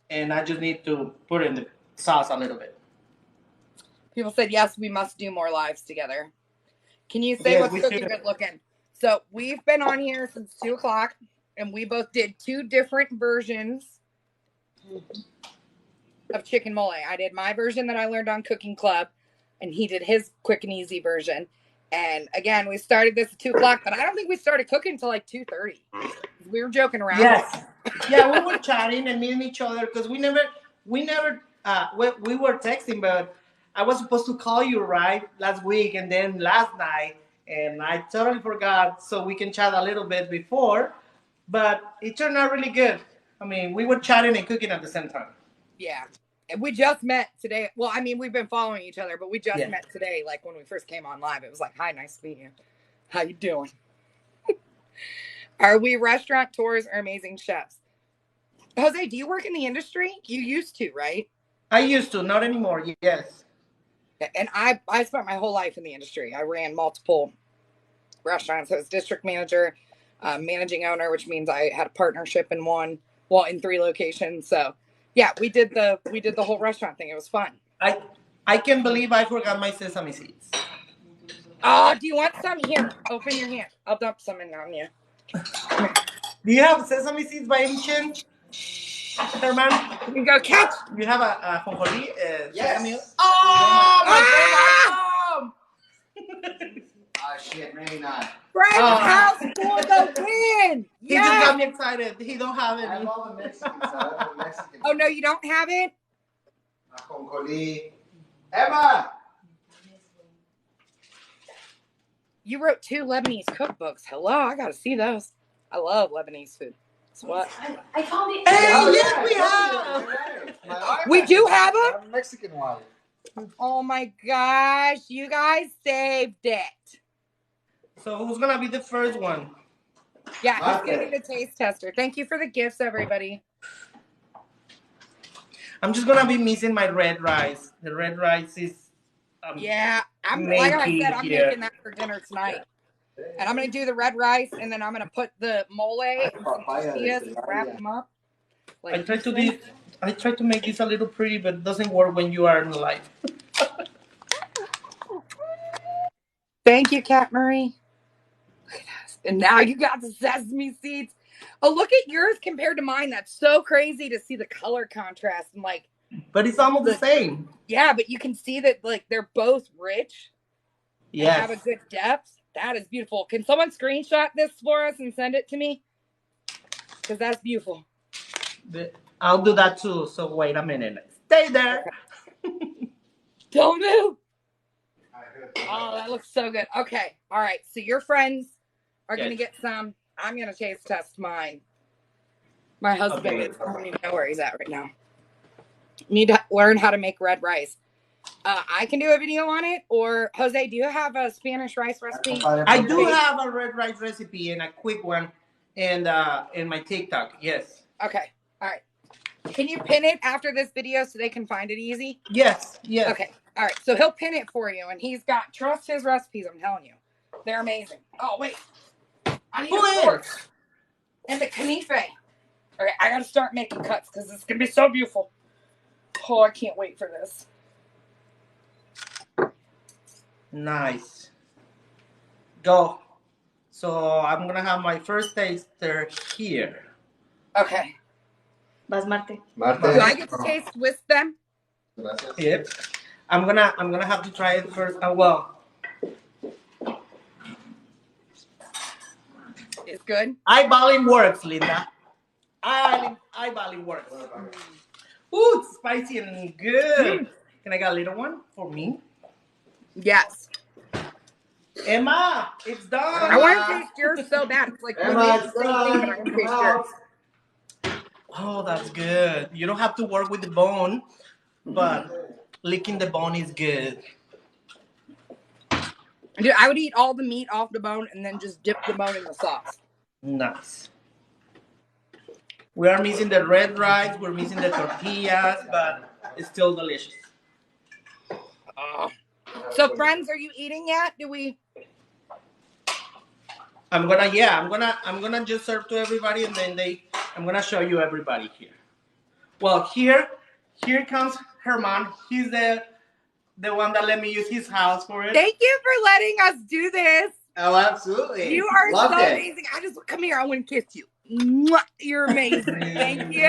And I just need to put it in the sauce a little bit. People said, yes, we must do more lives together. Can you say what's cooking good looking? So we've been on here since 2 o'clock, and we both did 2 different versions of chicken mole. I did my version that I learned on Cooking Club, and he did his quick and easy version. And again, we started this at 2 o'clock, but I don't think we started cooking until like 2:30. We were joking around. Yes. Yeah, we were chatting and meeting each other because we were texting, but I was supposed to call you last week and then last night, and I totally forgot, so we can chat a little bit before, but it turned out really good. I mean, we were chatting and cooking at the same time. Yeah. And we just met today. Well, I mean, we've been following each other, but we just met today. Like when we first came on live, it was like, hi, nice to meet you. How you doing? Are we restaurateurs or amazing chefs? Jose, do you work in the industry? You used to, right? I used to, not anymore. Yes. And I spent my whole life in the industry. I ran multiple restaurants. I was district manager, managing owner, which means I had a partnership in 3 locations. So yeah, we did the whole restaurant thing. It was fun. I can't believe I forgot my sesame seeds. Oh, do you want some? Here, open your hand. I'll dump some in on you. Do you have sesame seeds by any chance, Herman? You can go catch. You have a jonjolí? Yes. Oh, my Shit, maybe not. Frank's house for the win. He just got me excited. He don't have I have any. all the Mexicans. I have the Mexicans. Oh no, you don't have it? Ajonjolí. Emma! You wrote 2 Lebanese cookbooks. Hello, I gotta see those. I love Lebanese food. That's what. I found it. Hey, Oh, yes, we have. We do have I them? have a Mexican wife. Oh my gosh, you guys saved it. So who's gonna be the first one? Yeah, who's Okay. gonna be the taste tester? Thank you for the gifts, everybody. I'm just gonna be missing my red rice. The red rice is Yeah, I'm like I Maybe said, I'm here. making that for dinner tonight. And I'm gonna do the red rice, and then I'm gonna put the mole and some tortillas and wrap them up. I try to make this a little pretty, but it doesn't work when you are in live. Thank you, Kat Marie. Look at us. And now you got the sesame seeds. Oh, look at yours compared to mine. That's so crazy to see the color contrast and like. But it's almost the same. Yeah, but you can see that like they're both rich. Yes. And have a good depth. That is beautiful. Can someone screenshot this for us and send it to me? Because that's beautiful. I'll do that too. So wait a minute. Stay there. Don't move. Oh, that looks so good. Okay. All right. So your friends are going to get some. I'm going to taste test mine. My husband, I don't even know where he's at right now. Need to learn how to make red rice. I can do a video on it. Or, Jose, do you have a Spanish rice recipe? I do have a red rice recipe and a quick one in my TikTok. Yes. Okay. All right. Can you pin it after this video so they can find it easy? Yes. Yes. Okay. All right. So he'll pin it for you, and he's got trust his recipes. I'm telling you, they're amazing. Oh wait, I need a fork and the knife. Okay, I gotta start making cuts because it's gonna be so beautiful. Oh, I can't wait for this. Nice. Go. So I'm gonna have my first taster here. Okay. Vas, Marte. Do I get to taste with them? Yep. I'm gonna have to try it first. Well, It's good. eyeballing works, Linda. Eyeballing works. Ooh, it's spicy and good. Can I get a little one for me? Yes. Emma, it's done. I want to taste yours so bad. It's like Emma, the same thing, but I want to taste yours. Oh, that's good. You don't have to work with the bone, but licking the bone is good. Dude, I would eat all the meat off the bone and then just dip the bone in the sauce. Nice. We are missing the red rice, we're missing the tortillas, but it's still delicious. So, friends, are you eating yet? Do we? I'm gonna just serve to everybody, and then I'm gonna show you everybody here. Well, here comes Herman. He's the one that let me use his house for it. Thank you for letting us do this. Oh, absolutely. You are Loved so it. amazing. I just come here. I want to kiss you. Mwah. You're amazing. Thank you.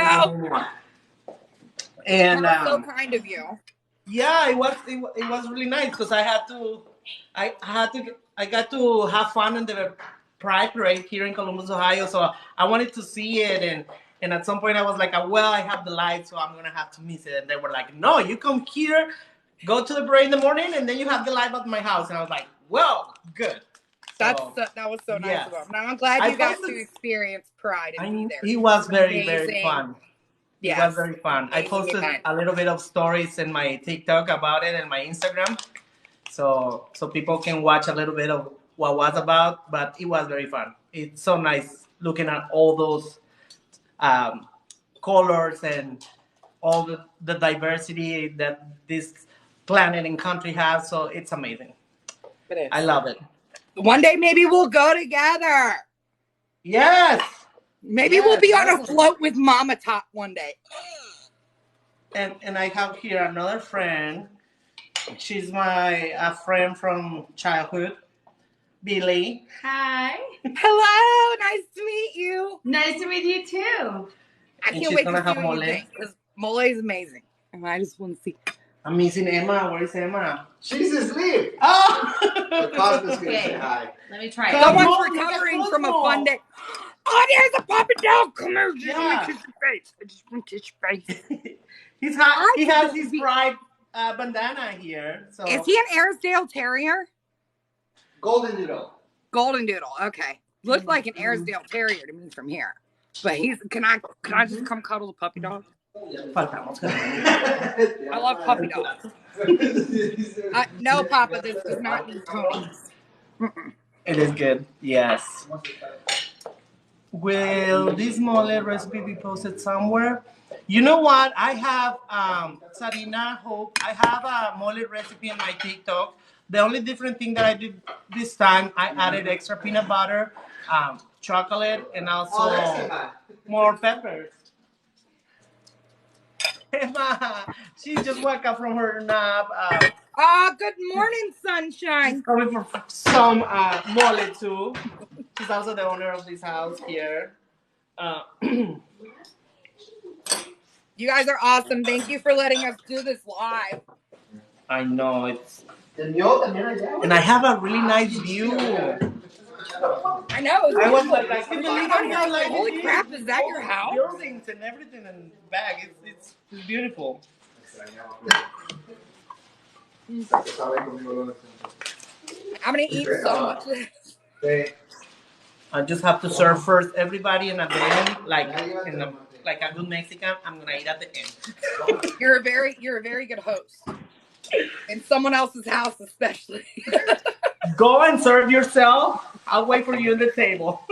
And That was so kind of you. yeah, it was really nice because I got to have fun in the Pride Parade here in Columbus, Ohio. So I wanted to see it, and at some point I was like, well, I have the light, so I'm gonna have to miss it. And they were like, no, you come here, go to the parade in the morning, and then you have the light at my house. And I was like, well, good. That was so nice of them. Now I'm glad you got to experience Pride and be there. It was very, Amazing. very fun. Yes. It was very fun. I posted a little bit of stories in my TikTok about it and my Instagram, so people can watch a little bit of what was about. But it was very fun. It's so nice looking at all those colors and all the diversity that this planet and country has. So it's amazing. It is. I love it. One day maybe we'll go together. Yes. Maybe we'll be on a float with Mama Top one day. And I have here another friend. She's a friend from childhood, Billy. Hi. Hello, nice to meet you. Nice to meet you too. I And can't she's wait gonna to see have what mole. you think because mole is amazing, and I just want to see. I'm missing Emma. Where is Emma? She's asleep. Oh! But Cosmo's gonna say Okay. hi. Let me try Come it. on. Someone's look at recovering from a Cosmo. fun day. Oh, there's a puppy dog. Come here. Just Yeah. let me kiss your face. I just want to kiss your face. He has his pride bandana here. So Is he an Airedale Terrier? Golden Doodle. Golden Doodle. Okay. Looks like an Airedale Terrier to me from here. But he's. Can I just come cuddle the puppy dog? I love puppy dogs. No, Papa, this does not need Tony. It is good. Yes. Will this mole recipe be posted somewhere? You know what? I have Sarina Hope. I have a mole recipe on my TikTok. The only different thing that I did this time, I added extra peanut butter, chocolate, and also more peppers. Emma, she just woke up from her nap. Good morning, sunshine. Coming for some mole too. She's also the owner of this house here. You guys are awesome. Thank you for letting us do this live. I know it's, And and I have a really nice view. I know. I was like, I can't believe I have like Holy crap! Is that your house? buildings and everything and back. It's beautiful. I'm gonna eat so much of this. I just have to serve first everybody, and at the end, like a good Mexican, I'm gonna eat at the end. You're a very good host. In someone else's house, especially. Go and serve yourself. I'll wait for you at the table.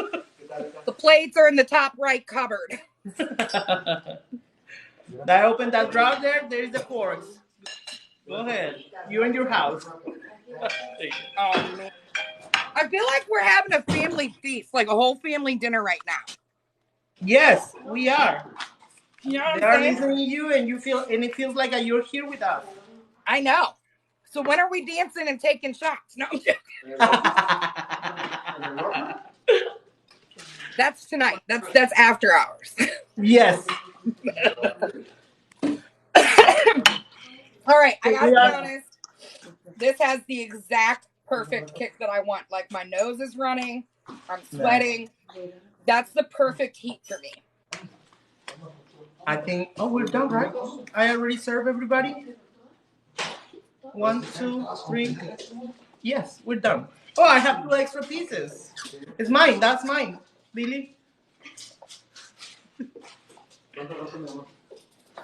The plates are in the top right cupboard. I open that drawer there. There's the forks. Go ahead. You and your house. Oh man. I feel like we're having a family feast, like a whole family dinner right now. Yes, we are. You know what They are I'm saying? listening to you, and it feels like you're here with us. I know. So when are we dancing and taking shots? No, that's tonight. That's after hours. Yes. All right, I gotta be honest. This has the exact perfect kick that I want. Like my nose is running, I'm sweating. That's the perfect heat for me. I think. Oh, we're done, right? I already served everybody. 1, 2, 3. Yes, we're done. Oh, I have 2 extra pieces. It's mine. That's mine, Lily.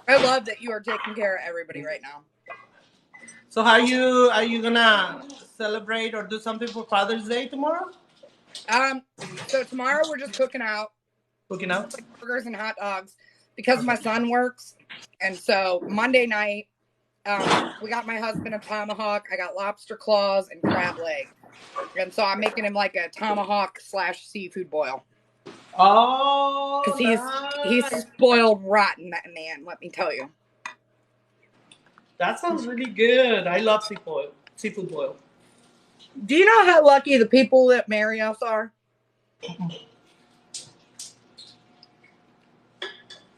I love that you are taking care of everybody right now. So are you gonna celebrate or do something for Father's Day tomorrow? So tomorrow we're just cooking out. Cooking out? Like burgers and hot dogs because my son works. And so Monday night, we got my husband a tomahawk. I got lobster claws and crab leg. And so I'm making him like a tomahawk / seafood boil. Oh, Because he's spoiled rotten, that man, let me tell you. that sounds really good. I love seafood boil. Do you know how lucky the people that marry us are?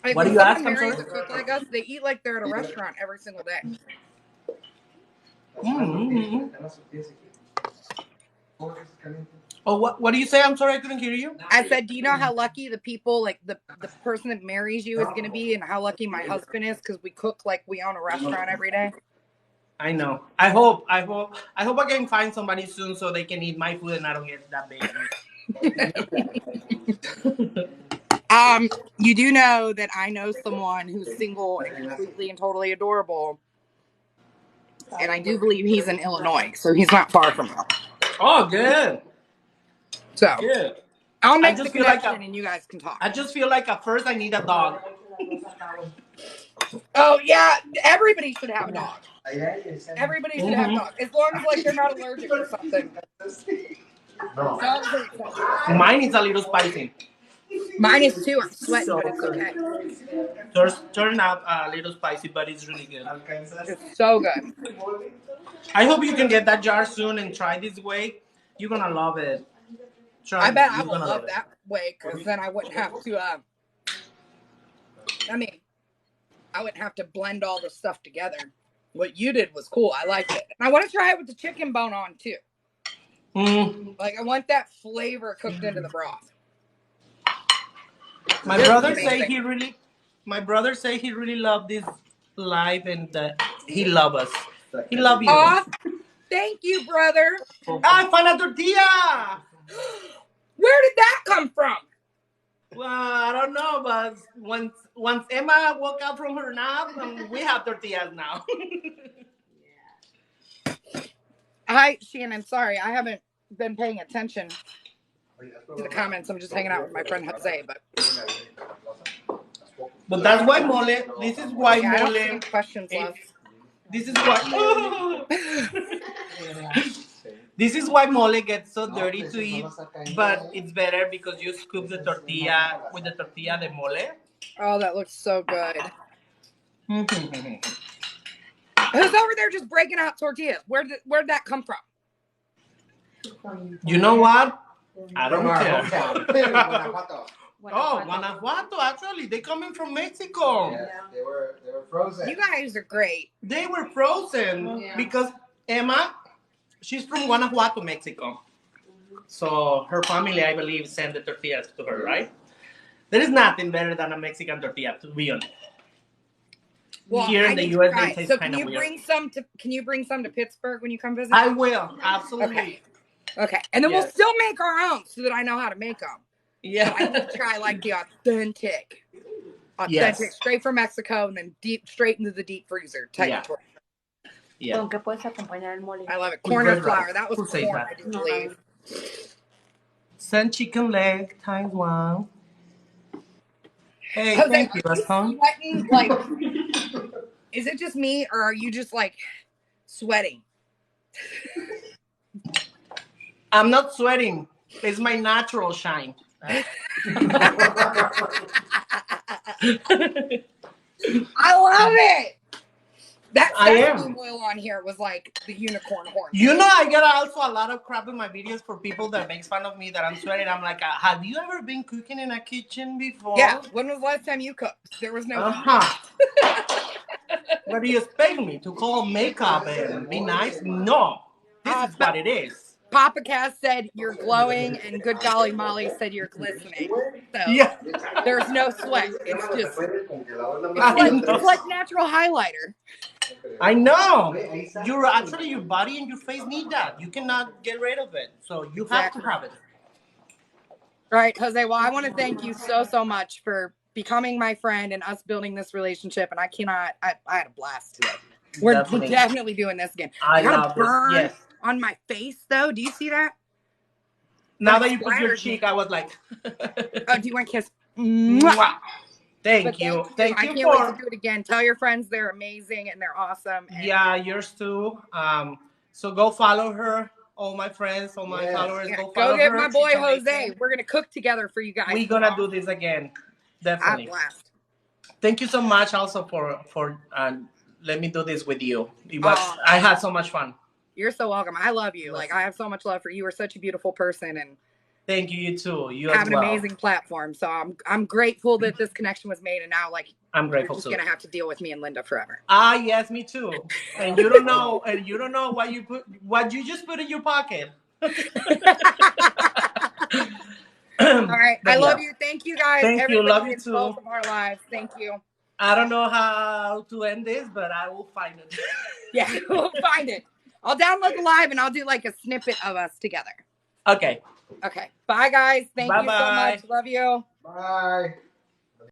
Like, What do when you ask? someone I'm marries sorry? a cook like us, they eat like they're at a restaurant every single day. Mm-hmm. Oh, what do you say? I'm sorry, I couldn't hear you. I said, do you know how lucky the people, like the person that marries you is going to be, and how lucky my husband is because we cook like we own a restaurant every day? I know. I hope I can find somebody soon so they can eat my food and I don't get that baby. You do know that I know someone who's single and completely and totally adorable, and I do believe he's in Illinois, so he's not far from us. Oh, good. So Good. I'll make I the just feel like connection, and you guys can talk. I just feel like at first I need a dog. Oh yeah, everybody should have a dog. Everybody should have a Mhm. dog, as long as like they're not allergic to something. Dogs are expensive. Mine is a little spicy. Mine is too. I'm sweating, but it's okay. Turn out a little spicy, but it's really good. It's so good. I hope you can get that jar soon and try this way. You're gonna love it. I bet I You're will gonna love it. that way, because then I wouldn't have to. I wouldn't have to blend all the stuff together. what you did was cool. I liked it. And I want to try it with the chicken bone on too. Like I want that flavor cooked into the broth. My brother say he really loved this live and he love us. He love you. Aw, thank you, brother. I found a tortilla. Where did that come from? Well, I don't know, but once Emma woke up from her nap, we have tortillas now. Hi, Shannon. Sorry, I haven't been paying attention to the comments. I'm just hanging out with my friend Jose, But that's why mole. This is why yeah, I don't see mole. any questions left. This is why. This is why mole gets so dirty to eat, but it's better because you scoop the tortilla with the tortilla de mole. Oh, that looks so good. Who's over there just breaking out tortillas? Where'd that come from? You know what? I don't From our care. hometown, Guanajuato. Oh, Guanajuato, actually. They coming from Mexico. Yes, they were frozen. You guys are great. They were frozen because Emma, she's from Guanajuato, Mexico. So her family, I believe, sent the tortillas to her, right? There is nothing better than a Mexican tortilla, to be honest. Well, Here I in the need to US, try they it. taste So kind can of you weird. bring some to Pittsburgh when you come visit? I will, absolutely. Okay. Okay, and then we'll Yes. still make our own so that I know how to make them. Yeah. I need to try like the authentic, Yes. straight from Mexico and then straight into the deep freezer type. Yeah. Yeah. ¿Con qué puedes acompañar el mole? I love it. With Corn or red flour. rice. That was Who says corn, that? I do believe. Send chicken leg times one. Hey, Jose, thank you, are you Aston. sweating? Like, is it just me or are you just like sweating? I'm not sweating. It's my natural shine. I love it. That I sesame am. oil on here was like the unicorn horn. You know, I get also a lot of crap in my videos for people that makes fun of me that I'm sweating. I'm like, have you ever been cooking in a kitchen before? Yeah. When was the last time you cooked? There was no. What do you expect me to call makeup and be nice? No, this is what it is. Papa Cass said you're glowing, and Good Golly Molly said you're glistening. So Yeah, there's no sweat. It's just I know. it's like natural highlighter. I know. Your body and your face need that. You cannot get rid of it, so you have to have it. All right, Jose. Well, I want to thank you so much for becoming my friend and us building this relationship. And I had a blast today. We're definitely doing this again. I got love a burn this. Yes. on my face, though. Do you see that? Now that you put your cheek, I was like, oh, do you want a kiss? Mwah. Thank But you. I Thank can't you wait for. to do it again. Tell your friends they're amazing and they're awesome. And Yeah, yours too. So go follow her. All my friends, all my followers, yeah, go follow go get her. my boy She's Jose. amazing. We're gonna cook together for you guys. We're gonna do this again. Definitely. Blast. Thank you so much also for let me do this with you. I had so much fun. You're so welcome. I love you. Like I have so much love for you. You're such a beautiful person and Thank you, you too. You have as an well. amazing platform. So I'm grateful that this connection was made and now like I'm you're grateful just too. gonna have to deal with me and Linda forever. Yes, me too. And you don't know what you just put in your pocket. All right. But I love yeah. you. Thank you guys. Thank you. Everybody Love you in too. both of our lives. Thank you. I don't know how to end this, but I will find it. Yeah, we'll find it. I'll download the live and I'll do like a snippet of us together. Okay. Okay. Bye guys. Thank you so Bye-bye. much. Love you. Bye.